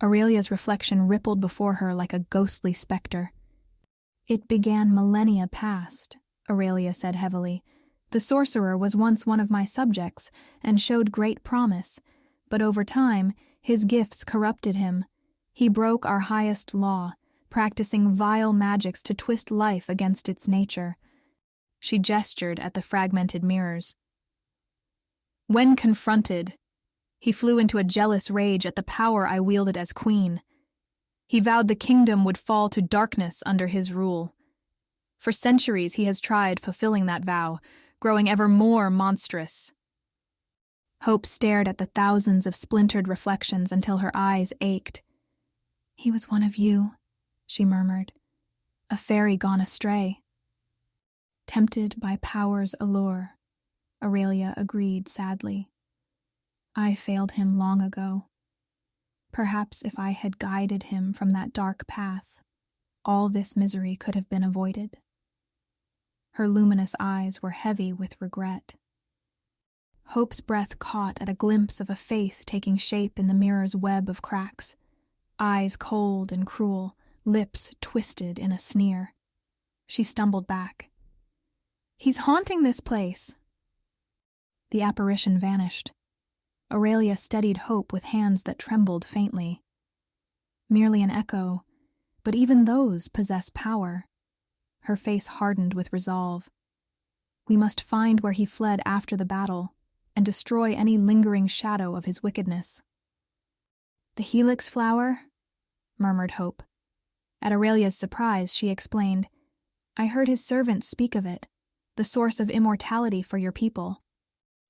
Aurelia's reflection rippled before her like a ghostly specter. "It began millennia past," Aurelia said heavily. "The sorcerer was once one of my subjects and showed great promise, but over time, his gifts corrupted him. He broke our highest law, practicing vile magics to twist life against its nature." She gestured at the fragmented mirrors. "When confronted, he flew into a jealous rage at the power I wielded as queen. He vowed the kingdom would fall to darkness under his rule. For centuries he has tried fulfilling that vow, growing ever more monstrous." Hope stared at the thousands of splintered reflections until her eyes ached. "He was one of you," she murmured, "a fairy gone astray." "Tempted by power's allure," Aurelia agreed sadly. "I failed him long ago. Perhaps if I had guided him from that dark path, all this misery could have been avoided." Her luminous eyes were heavy with regret. Hope's breath caught at a glimpse of a face taking shape in the mirror's web of cracks, eyes cold and cruel, lips twisted in a sneer. She stumbled back. "He's haunting this place." The apparition vanished. Aurelia steadied Hope with hands that trembled faintly. Merely an echo, but even those possess power. Her face hardened with resolve. "We must find where he fled after the battle, and destroy any lingering shadow of his wickedness." "The helix flower?" murmured Hope. At Aurelia's surprise, she explained, "I heard his servants speak of it, the source of immortality for your people."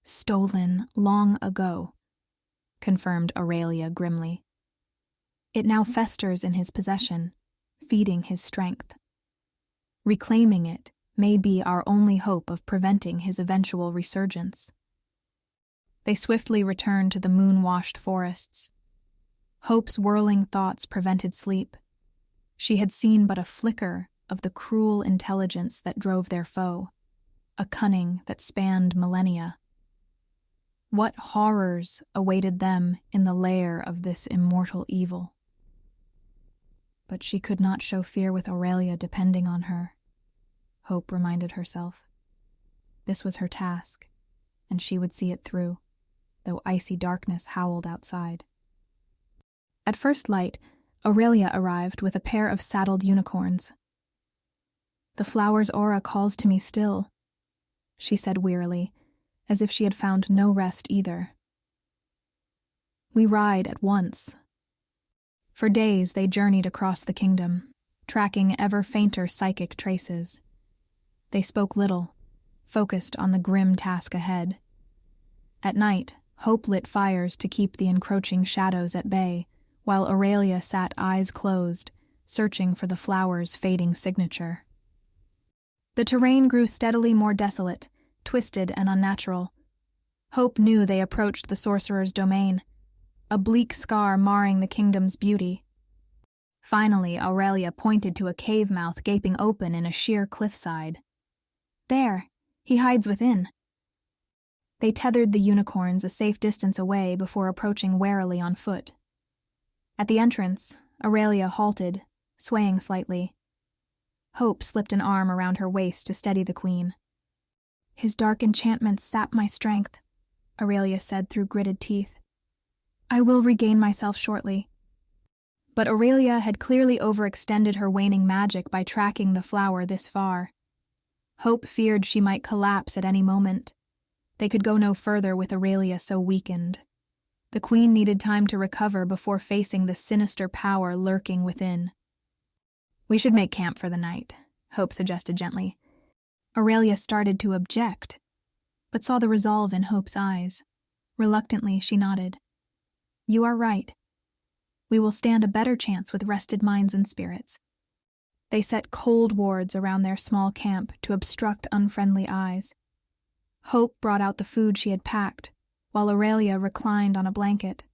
"Stolen long ago," confirmed Aurelia grimly. "It now festers in his possession, feeding his strength. Reclaiming it may be our only hope of preventing his eventual resurgence." They swiftly returned to the moon-washed forests. Hope's whirling thoughts prevented sleep. She had seen but a flicker of the cruel intelligence that drove their foe, a cunning that spanned millennia. What horrors awaited them in the lair of this immortal evil? But she could not show fear with Aurelia depending on her, Hope reminded herself. This was her task, and she would see it through, though icy darkness howled outside. At first light, Aurelia arrived with a pair of saddled unicorns. "The flower's aura calls to me still," she said wearily, as if she had found no rest either. "We ride at once." For days they journeyed across the kingdom, tracking ever fainter psychic traces. They spoke little, focused on the grim task ahead. At night, Hope lit fires to keep the encroaching shadows at bay, while Aurelia sat eyes closed, searching for the flower's fading signature. The terrain grew steadily more desolate, twisted and unnatural. Hope knew they approached the sorcerer's domain, a bleak scar marring the kingdom's beauty. Finally, Aurelia pointed to a cave mouth gaping open in a sheer cliffside. "There, he hides within." They tethered the unicorns a safe distance away before approaching warily on foot. At the entrance, Aurelia halted, swaying slightly. Hope slipped an arm around her waist to steady the queen. "His dark enchantments sap my strength," Aurelia said through gritted teeth. "I will regain myself shortly." But Aurelia had clearly overextended her waning magic by tracking the flower this far. Hope feared she might collapse at any moment. They could go no further with Aurelia so weakened. The queen needed time to recover before facing the sinister power lurking within. "We should make camp for the night," Hope suggested gently. Aurelia started to object, but saw the resolve in Hope's eyes. Reluctantly, she nodded. "You are right. We will stand a better chance with rested minds and spirits." They set cold wards around their small camp to obstruct unfriendly eyes. Hope brought out the food she had packed, while Aurelia reclined on a blanket,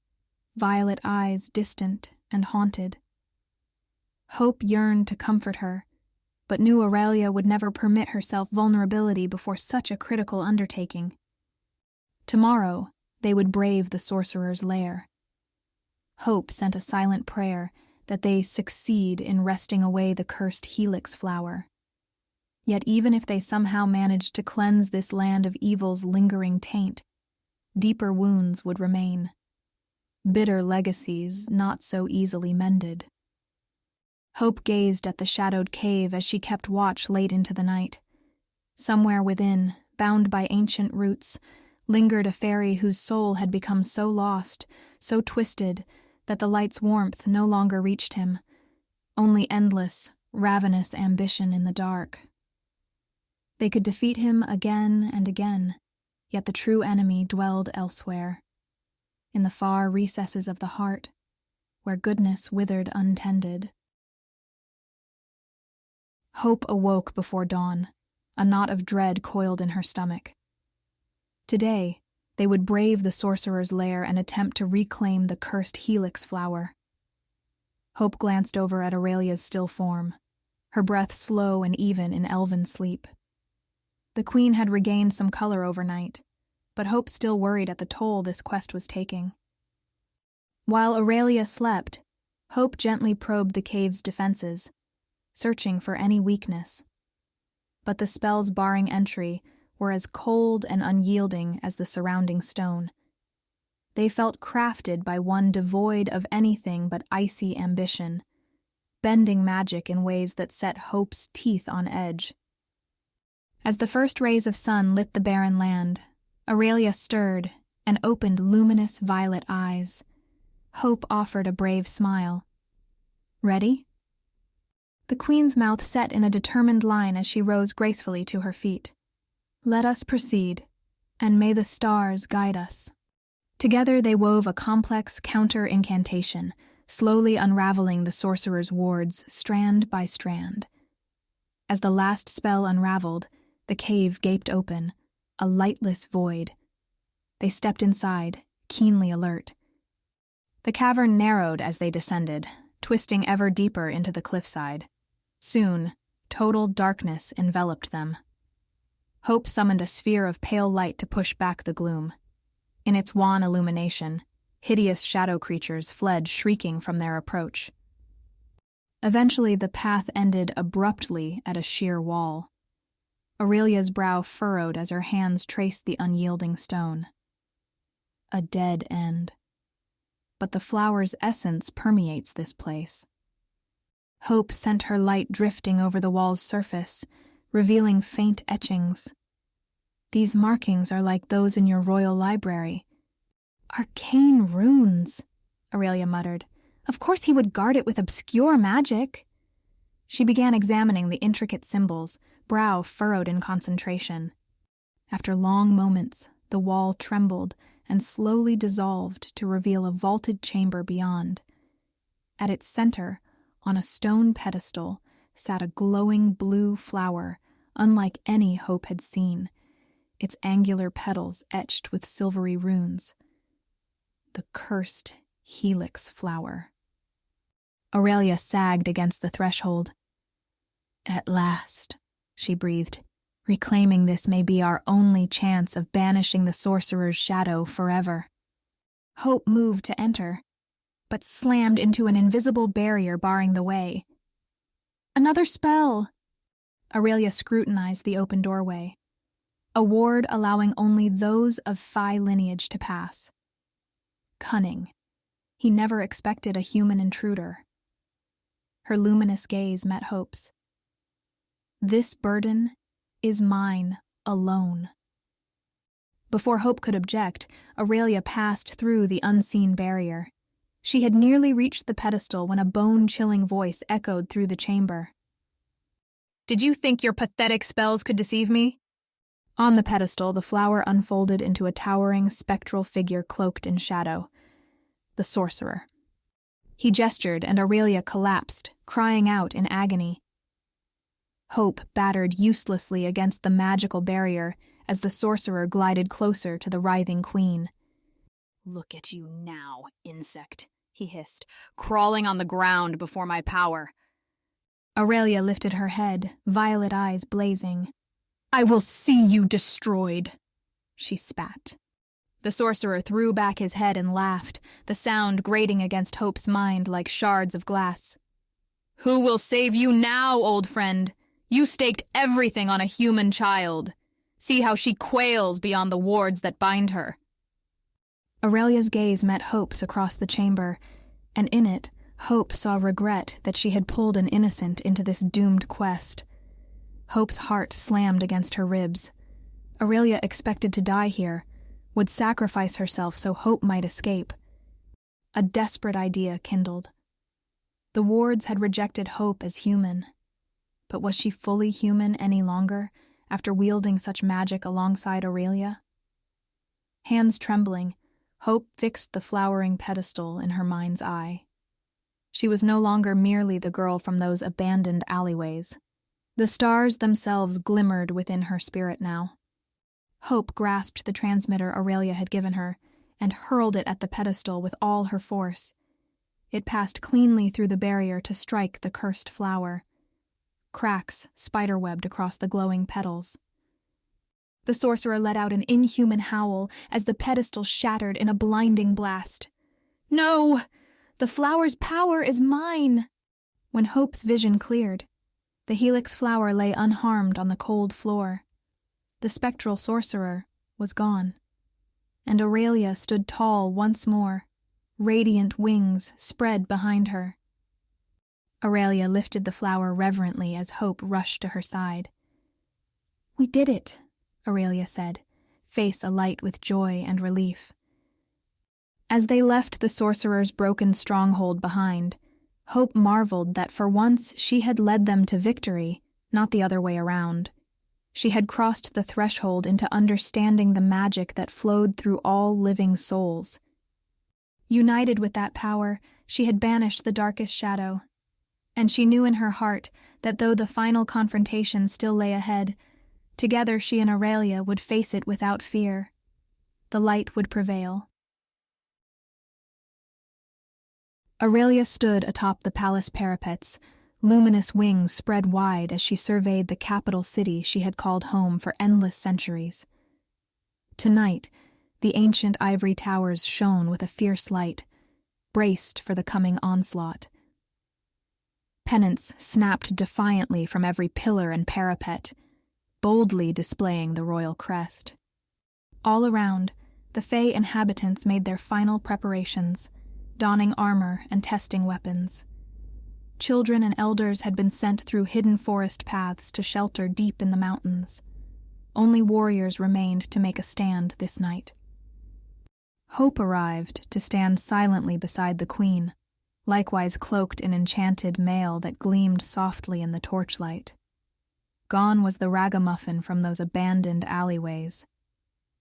violet eyes distant and haunted. Hope yearned to comfort her, but knew Aurelia would never permit herself vulnerability before such a critical undertaking. Tomorrow, they would brave the sorcerer's lair. Hope sent a silent prayer that they succeed in wresting away the cursed helix flower. Yet even if they somehow managed to cleanse this land of evil's lingering taint, deeper wounds would remain. Bitter legacies not so easily mended. Hope gazed at the shadowed cave as she kept watch late into the night. Somewhere within, bound by ancient roots, lingered a fairy whose soul had become so lost, so twisted, that the light's warmth no longer reached him, only endless, ravenous ambition in the dark. They could defeat him again and again, yet the true enemy dwelled elsewhere, in the far recesses of the heart, where goodness withered untended. Hope awoke before dawn, a knot of dread coiled in her stomach. Today, they would brave the sorcerer's lair and attempt to reclaim the cursed helix flower. Hope glanced over at Aurelia's still form, her breath slow and even in elven sleep. The queen had regained some color overnight, but Hope still worried at the toll this quest was taking. While Aurelia slept, Hope gently probed the cave's defenses, searching for any weakness. But the spells barring entry were as cold and unyielding as the surrounding stone. They felt crafted by one devoid of anything but icy ambition, bending magic in ways that set Hope's teeth on edge. As the first rays of sun lit the barren land, Aurelia stirred and opened luminous violet eyes. Hope offered a brave smile. "Ready?" The queen's mouth set in a determined line as she rose gracefully to her feet. "Let us proceed, and may the stars guide us." Together they wove a complex counter-incantation, slowly unraveling the sorcerer's wards strand by strand. As the last spell unraveled, the cave gaped open, a lightless void. They stepped inside, keenly alert. The cavern narrowed as they descended, twisting ever deeper into the cliffside. Soon, total darkness enveloped them. Hope summoned a sphere of pale light to push back the gloom. In its wan illumination, hideous shadow creatures fled shrieking from their approach. Eventually, the path ended abruptly at a sheer wall. Aurelia's brow furrowed as her hands traced the unyielding stone. A dead end. But the flower's essence permeates this place. Hope sent her light drifting over the wall's surface, revealing faint etchings. These markings are like those in your royal library. Arcane runes, Aurelia muttered. Of course he would guard it with obscure magic. She began examining the intricate symbols, brow furrowed in concentration. After long moments, the wall trembled and slowly dissolved to reveal a vaulted chamber beyond. At its center, on a stone pedestal, sat a glowing blue flower, unlike any Hope had seen, its angular petals etched with silvery runes. The cursed helix flower. Aurelia sagged against the threshold. At last, she breathed, reclaiming this may be our only chance of banishing the sorcerer's shadow forever. Hope moved to enter, but slammed into an invisible barrier barring the way. Another spell! Aurelia scrutinized the open doorway, a ward allowing only those of Phi lineage to pass. Cunning. He never expected a human intruder. Her luminous gaze met Hope's. This burden is mine alone. Before Hope could object, Aurelia passed through the unseen barrier. She had nearly reached the pedestal when a bone-chilling voice echoed through the chamber. Did you think your pathetic spells could deceive me? On the pedestal, the flower unfolded into a towering, spectral figure cloaked in shadow. The sorcerer. He gestured, and Aurelia collapsed, crying out in agony. Hope battered uselessly against the magical barrier as the sorcerer glided closer to the writhing queen. Look at you now, insect, he hissed, crawling on the ground before my power. Aurelia lifted her head, violet eyes blazing. I will see you destroyed, she spat. The sorcerer threw back his head and laughed, the sound grating against Hope's mind like shards of glass. Who will save you now, old friend? You staked everything on a human child. See how she quails beyond the wards that bind her. Aurelia's gaze met Hope's across the chamber, and in it, Hope saw regret that she had pulled an innocent into this doomed quest. Hope's heart slammed against her ribs. Aurelia expected to die here, would sacrifice herself so Hope might escape. A desperate idea kindled. The wards had rejected Hope as human. But was she fully human any longer, after wielding such magic alongside Aurelia? Hands trembling, Hope fixed the flowering pedestal in her mind's eye. She was no longer merely the girl from those abandoned alleyways. The stars themselves glimmered within her spirit now. Hope grasped the transmitter Aurelia had given her and hurled it at the pedestal with all her force. It passed cleanly through the barrier to strike the cursed flower. Cracks spiderwebbed across the glowing petals. The sorcerer let out an inhuman howl as the pedestal shattered in a blinding blast. No! The flower's power is mine! When Hope's vision cleared, the helix flower lay unharmed on the cold floor. The spectral sorcerer was gone, and Aurelia stood tall once more, radiant wings spread behind her. Aurelia lifted the flower reverently as Hope rushed to her side. We did it, Aurelia said, face alight with joy and relief. As they left the sorcerer's broken stronghold behind, Hope marveled that for once she had led them to victory, not the other way around. She had crossed the threshold into understanding the magic that flowed through all living souls. United with that power, she had banished the darkest shadow, and she knew in her heart that though the final confrontation still lay ahead, together she and Aurelia would face it without fear. The light would prevail. Aurelia stood atop the palace parapets, luminous wings spread wide as she surveyed the capital city she had called home for endless centuries. Tonight, The ancient ivory towers shone with a fierce light, braced for the coming onslaught. Pennants snapped defiantly from every pillar and parapet, boldly displaying the royal crest. All around, the Fae inhabitants made their final preparations, donning armor and testing weapons. Children and elders had been sent through hidden forest paths to shelter deep in the mountains. Only warriors remained to make a stand this night. Hope arrived to stand silently beside the queen, likewise cloaked in enchanted mail that gleamed softly in the torchlight. Gone was the ragamuffin from those abandoned alleyways.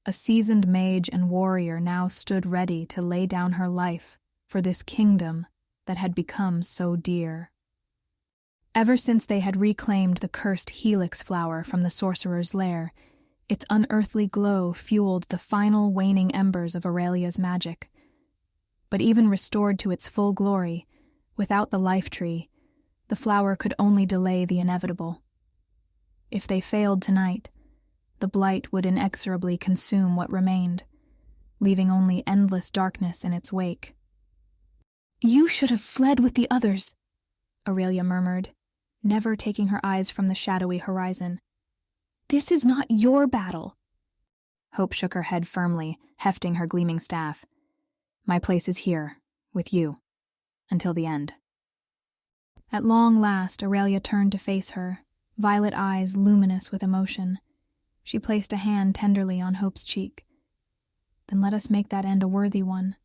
A seasoned mage and warrior now stood ready to lay down her life for this kingdom that had become so dear. Ever since they had reclaimed the cursed helix flower from the sorcerer's lair, its unearthly glow fueled the final waning embers of Aurelia's magic. But even restored to its full glory, without the life tree, the flower could only delay the inevitable. If they failed tonight, the blight would inexorably consume what remained, leaving only endless darkness in its wake. "You should have fled with the others," Aurelia murmured, never taking her eyes from the shadowy horizon. "This is not your battle." Hope shook her head firmly, hefting her gleaming staff. "My place is here, with you, until the end." At long last, Aurelia turned to face her, violet eyes luminous with emotion. She placed a hand tenderly on Hope's cheek. "Then let us make that end a worthy one."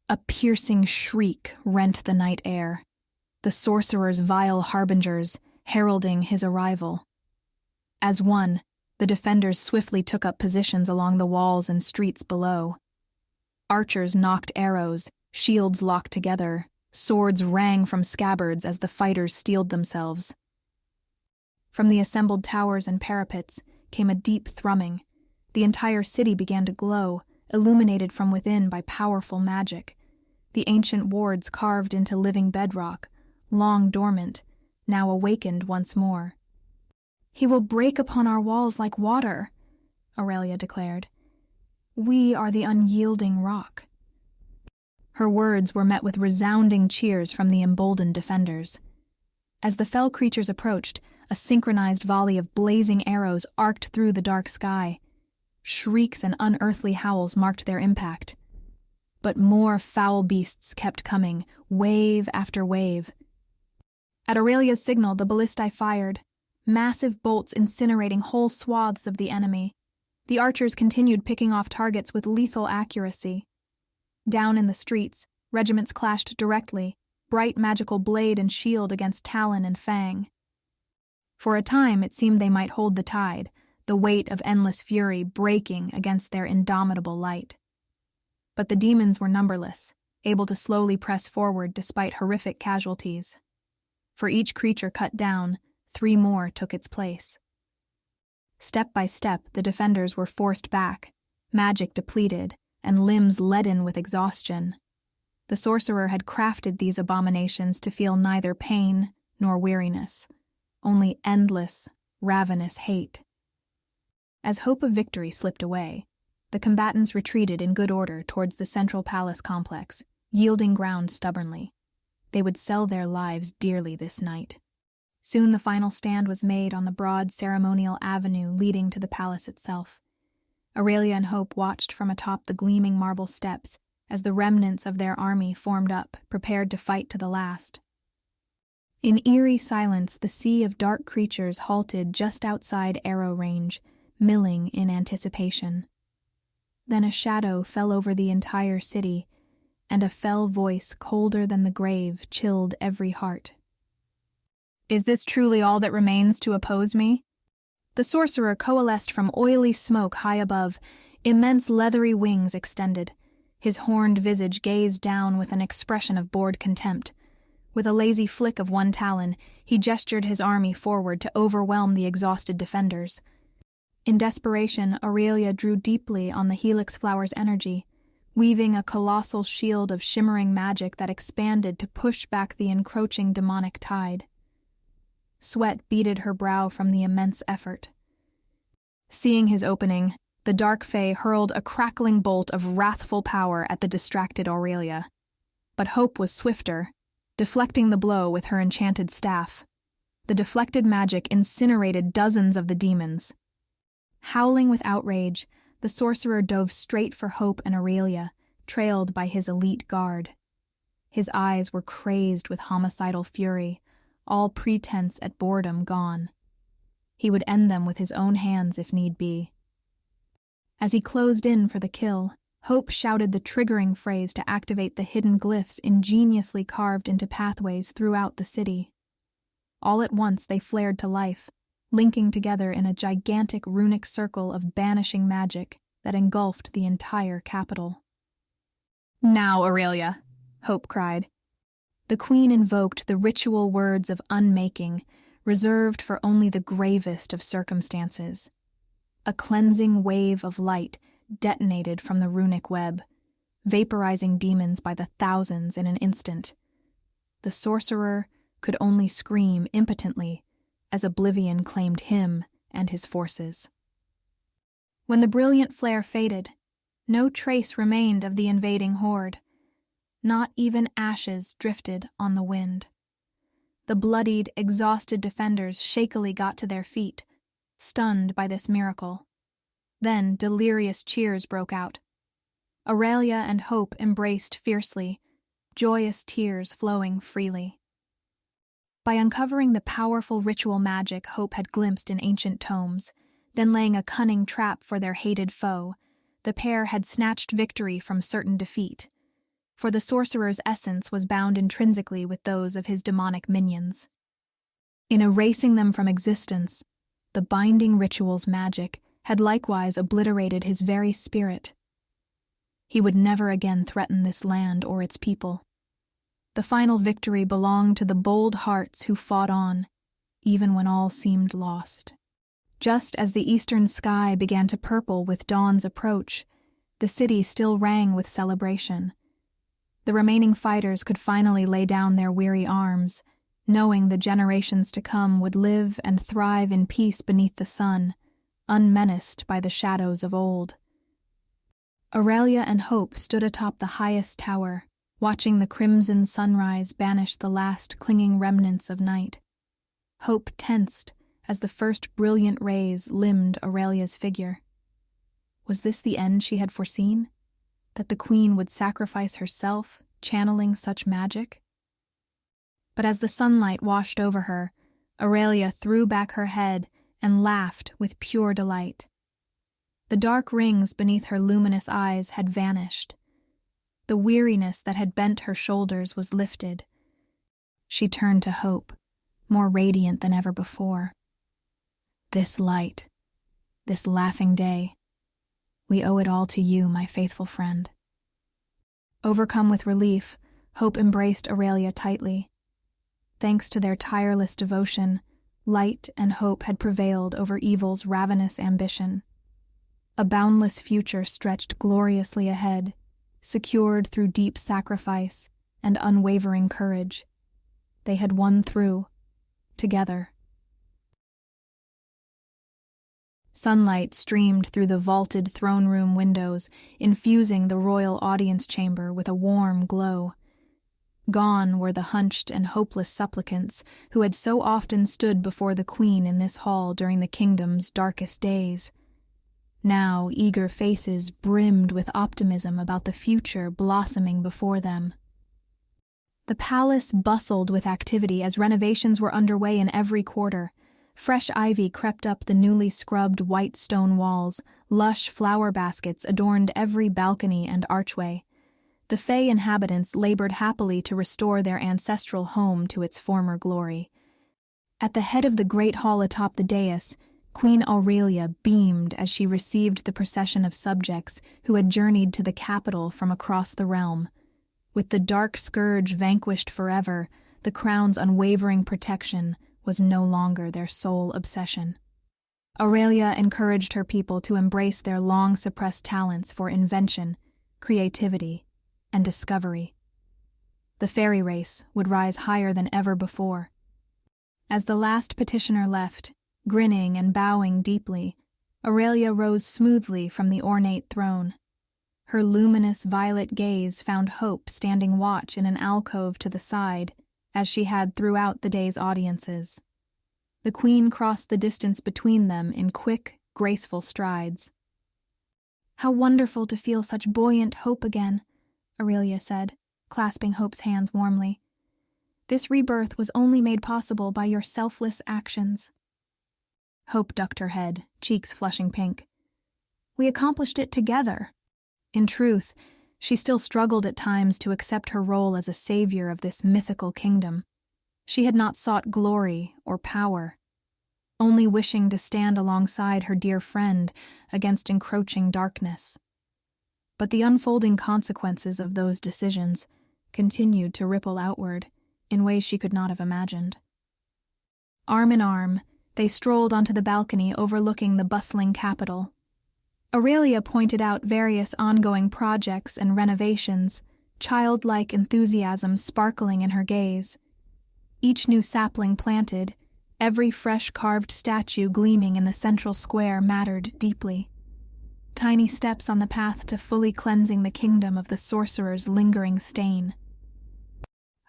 A piercing shriek rent the night air, the sorcerer's vile harbingers heralding his arrival. As one, the defenders swiftly took up positions along the walls and streets below. Archers knocked arrows, shields locked together, swords rang from scabbards as the fighters steeled themselves. From the assembled towers and parapets came a deep thrumming. The entire city began to glow, illuminated from within by powerful magic. The ancient wards carved into living bedrock, long dormant, now awakened once more. "He will break upon our walls like water," Aurelia declared. "We are the unyielding rock." Her words were met with resounding cheers from the emboldened defenders. As the fell creatures approached, a synchronized volley of blazing arrows arced through the dark sky. Shrieks and unearthly howls marked their impact. But more foul beasts kept coming, wave after wave. At Aurelia's signal, the ballistae fired, massive bolts incinerating whole swaths of the enemy. The archers continued picking off targets with lethal accuracy. Down in the streets, regiments clashed directly, bright magical blade and shield against talon and fang. For a time, it seemed they might hold the tide, the weight of endless fury breaking against their indomitable light. But the demons were numberless, able to slowly press forward despite horrific casualties. For each creature cut down, 3 more took its place. Step by step, the defenders were forced back, magic depleted, and limbs leaden with exhaustion. The sorcerer had crafted these abominations to feel neither pain nor weariness, only endless, ravenous hate. As hope of victory slipped away, the combatants retreated in good order towards the central palace complex, yielding ground stubbornly. They would sell their lives dearly this night. Soon the final stand was made on the broad ceremonial avenue leading to the palace itself. Aurelia and Hope watched from atop the gleaming marble steps as the remnants of their army formed up, prepared to fight to the last. In eerie silence, the sea of dark creatures halted just outside arrow range, milling in anticipation. Then a shadow fell over the entire city, and a fell voice colder than the grave chilled every heart. "Is this truly all that remains to oppose me?" The sorcerer coalesced from oily smoke high above, immense leathery wings extended. His horned visage gazed down with an expression of bored contempt. With a lazy flick of one talon, he gestured his army forward to overwhelm the exhausted defenders. In desperation, Aurelia drew deeply on the helix flower's energy, weaving a colossal shield of shimmering magic that expanded to push back the encroaching demonic tide. Sweat beaded her brow from the immense effort. Seeing his opening, The dark fae hurled a crackling bolt of wrathful power at the distracted Aurelia. But Hope was swifter, deflecting the blow with her enchanted staff. The deflected magic incinerated dozens of the demons. Howling with outrage, the sorcerer dove straight for Hope and Aurelia, trailed by his elite guard. His eyes were crazed with homicidal fury, all pretense at boredom gone. He would end them with his own hands if need be. As he closed in for the kill, Hope shouted the triggering phrase to activate the hidden glyphs ingeniously carved into pathways throughout the city. All at once they flared to life, linking together in a gigantic runic circle of banishing magic that engulfed the entire capital. "Now, Aurelia," Hope cried. The queen invoked the ritual words of unmaking, reserved for only the gravest of circumstances. A cleansing wave of light detonated from the runic web, vaporizing demons by the thousands in an instant. The sorcerer could only scream impotently as oblivion claimed him and his forces. When the brilliant flare faded, no trace remained of the invading horde. Not even ashes drifted on the wind. The bloodied, exhausted defenders shakily got to their feet, stunned by this miracle. Then delirious cheers broke out. Aurelia and Hope embraced fiercely, joyous tears flowing freely. By uncovering the powerful ritual magic Hope had glimpsed in ancient tomes, then laying a cunning trap for their hated foe, the pair had snatched victory from certain defeat, for the sorcerer's essence was bound intrinsically with those of his demonic minions. In erasing them from existence, the binding ritual's magic had likewise obliterated his very spirit. He would never again threaten this land or its people. The final victory belonged to the bold hearts who fought on, even when all seemed lost. Just as the eastern sky began to purple with dawn's approach, the city still rang with celebration. The remaining fighters could finally lay down their weary arms, knowing the generations to come would live and thrive in peace beneath the sun, unmenaced by the shadows of old. Aurelia and Hope stood atop the highest tower, watching the crimson sunrise banish the last clinging remnants of night. Hope tensed as the first brilliant rays limned Aurelia's figure. Was this the end she had foreseen? That the queen would sacrifice herself, channeling such magic? But as the sunlight washed over her, Aurelia threw back her head and laughed with pure delight. The dark rings beneath her luminous eyes had vanished. The weariness that had bent her shoulders was lifted. She turned to Hope, more radiant than ever before. "This light, this laughing day, we owe it all to you, my faithful friend." Overcome with relief, Hope embraced Aurelia tightly. Thanks to their tireless devotion, light and hope had prevailed over evil's ravenous ambition. A boundless future stretched gloriously ahead, secured through deep sacrifice and unwavering courage. They had won through, together. Sunlight streamed through the vaulted throne room windows, infusing the royal audience chamber with a warm glow. Gone were the hunched and hopeless supplicants who had so often stood before the queen in this hall during the kingdom's darkest days. Now eager faces brimmed with optimism about the future blossoming before them. The palace bustled with activity as renovations were underway in every quarter. Fresh ivy crept up the newly scrubbed white stone walls, lush flower baskets adorned every balcony and archway. The Fae inhabitants labored happily to restore their ancestral home to its former glory. At the head of the great hall atop the dais, Queen Aurelia beamed as she received the procession of subjects who had journeyed to the capital from across the realm. With the dark scourge vanquished forever, the crown's unwavering protection was no longer their sole obsession. Aurelia encouraged her people to embrace their long-suppressed talents for invention, creativity, and discovery. The fairy race would rise higher than ever before. As the last petitioner left, grinning and bowing deeply, Aurelia rose smoothly from the ornate throne. Her luminous violet gaze found Hope standing watch in an alcove to the side, as she had throughout the day's audiences. The queen crossed the distance between them in quick, graceful strides. "How wonderful to feel such buoyant hope again," Aurelia said, clasping Hope's hands warmly. "This rebirth was only made possible by your selfless actions." Hope ducked her head, cheeks flushing pink. "We accomplished it together." In truth, she still struggled at times to accept her role as a savior of this mythical kingdom. She had not sought glory or power, only wishing to stand alongside her dear friend against encroaching darkness. But the unfolding consequences of those decisions continued to ripple outward in ways she could not have imagined. Arm in arm, they strolled onto the balcony overlooking the bustling capital. Aurelia pointed out various ongoing projects and renovations, childlike enthusiasm sparkling in her gaze. Each new sapling planted, every fresh carved statue gleaming in the central square mattered deeply. Tiny steps on the path to fully cleansing the kingdom of the sorcerer's lingering stain.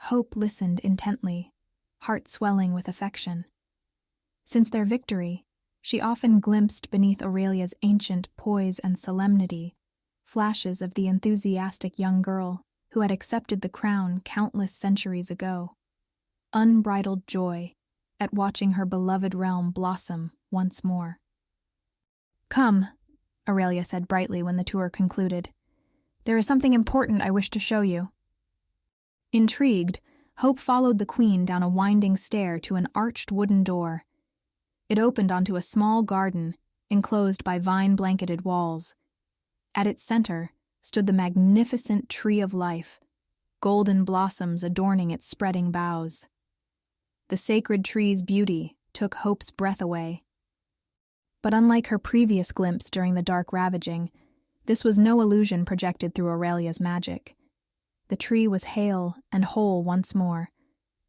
Hope listened intently, heart swelling with affection. Since their victory, she often glimpsed beneath Aurelia's ancient poise and solemnity flashes of the enthusiastic young girl who had accepted the crown countless centuries ago. Unbridled joy at watching her beloved realm blossom once more. "Come," Aurelia said brightly when the tour concluded. "There is something important I wish to show you." Intrigued, Hope followed the queen down a winding stair to an arched wooden door. It opened onto a small garden, enclosed by vine-blanketed walls. At its center stood the magnificent tree of life, golden blossoms adorning its spreading boughs. The sacred tree's beauty took Hope's breath away. But unlike her previous glimpse during the dark ravaging, this was no illusion projected through Aurelia's magic. The tree was hale and whole once more,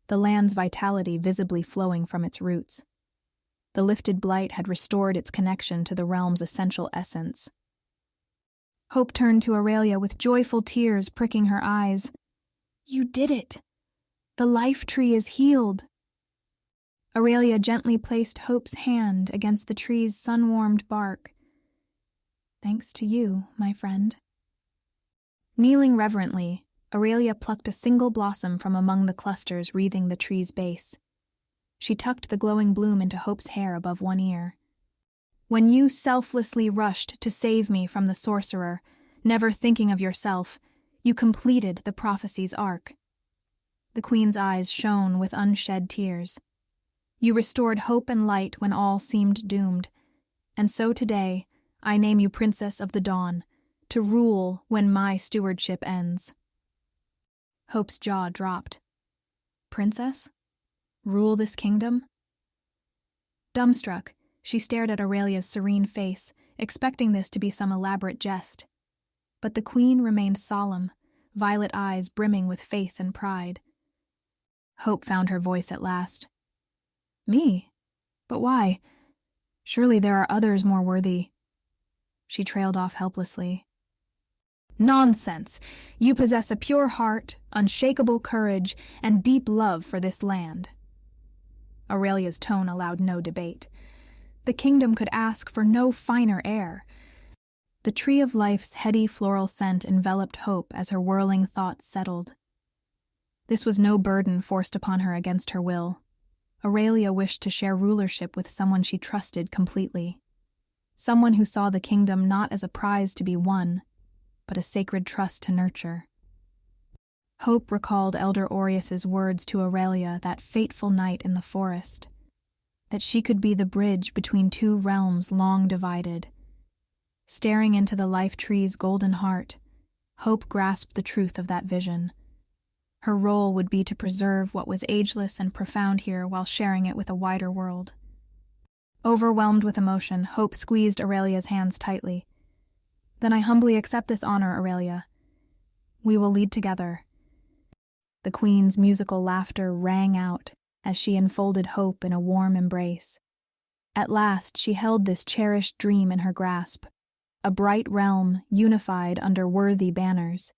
the land's vitality visibly flowing from its roots. The lifted blight had restored its connection to the realm's essential essence. Hope turned to Aurelia with joyful tears pricking her eyes. "You did it! The life tree is healed!" Aurelia gently placed Hope's hand against the tree's sun-warmed bark. "Thanks to you, my friend." Kneeling reverently, Aurelia plucked a single blossom from among the clusters wreathing the tree's base. She tucked the glowing bloom into Hope's hair above one ear. "When you selflessly rushed to save me from the sorcerer, never thinking of yourself, you completed the prophecy's arc." The queen's eyes shone with unshed tears. "You restored hope and light when all seemed doomed. And so today, I name you Princess of the Dawn, to rule when my stewardship ends." Hope's jaw dropped. "Princess? Rule this kingdom?" Dumbstruck, she stared at Aurelia's serene face, expecting this to be some elaborate jest. But the queen remained solemn, violet eyes brimming with faith and pride. Hope found her voice at last. "Me? But why? Surely there are others more worthy." She trailed off helplessly. "Nonsense! You possess a pure heart, unshakable courage, and deep love for this land." Aurelia's tone allowed no debate. The kingdom could ask for no finer air. The tree of life's heady floral scent enveloped Hope as her whirling thoughts settled. This was no burden forced upon her against her will. Aurelia wished to share rulership with someone she trusted completely. Someone who saw the kingdom not as a prize to be won, but a sacred trust to nurture. Hope recalled Elder Aureus's words to Aurelia that fateful night in the forest, that she could be the bridge between two realms long divided. Staring into the life tree's golden heart, Hope grasped the truth of that vision. Her role would be to preserve what was ageless and profound here while sharing it with a wider world. Overwhelmed with emotion, Hope squeezed Aurelia's hands tightly. "Then I humbly accept this honor, Aurelia. We will lead together." The queen's musical laughter rang out as she enfolded Hope in a warm embrace. At last she held this cherished dream in her grasp, a bright realm unified under worthy banners,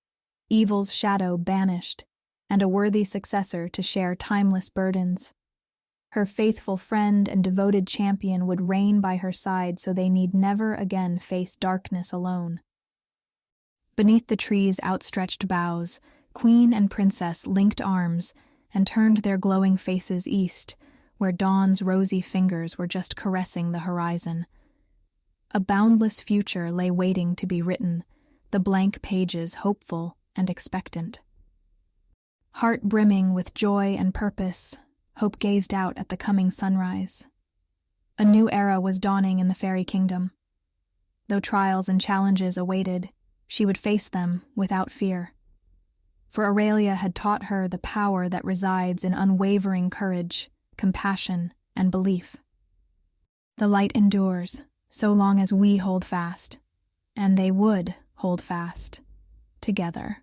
evil's shadow banished, and a worthy successor to share timeless burdens. Her faithful friend and devoted champion would reign by her side so they need never again face darkness alone. Beneath the tree's outstretched boughs, queen and princess linked arms and turned their glowing faces east, where dawn's rosy fingers were just caressing the horizon. A boundless future lay waiting to be written, the blank pages hopeful and expectant. Heart brimming with joy and purpose, Hope gazed out at the coming sunrise. A new era was dawning in the fairy kingdom. Though trials and challenges awaited, she would face them without fear. For Aurelia had taught her the power that resides in unwavering courage, compassion, and belief. The light endures, so long as we hold fast, and they would hold fast, together.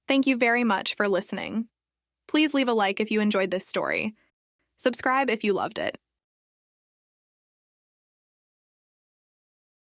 Thank you very much for listening. Please leave a like if you enjoyed this story. Subscribe if you loved it.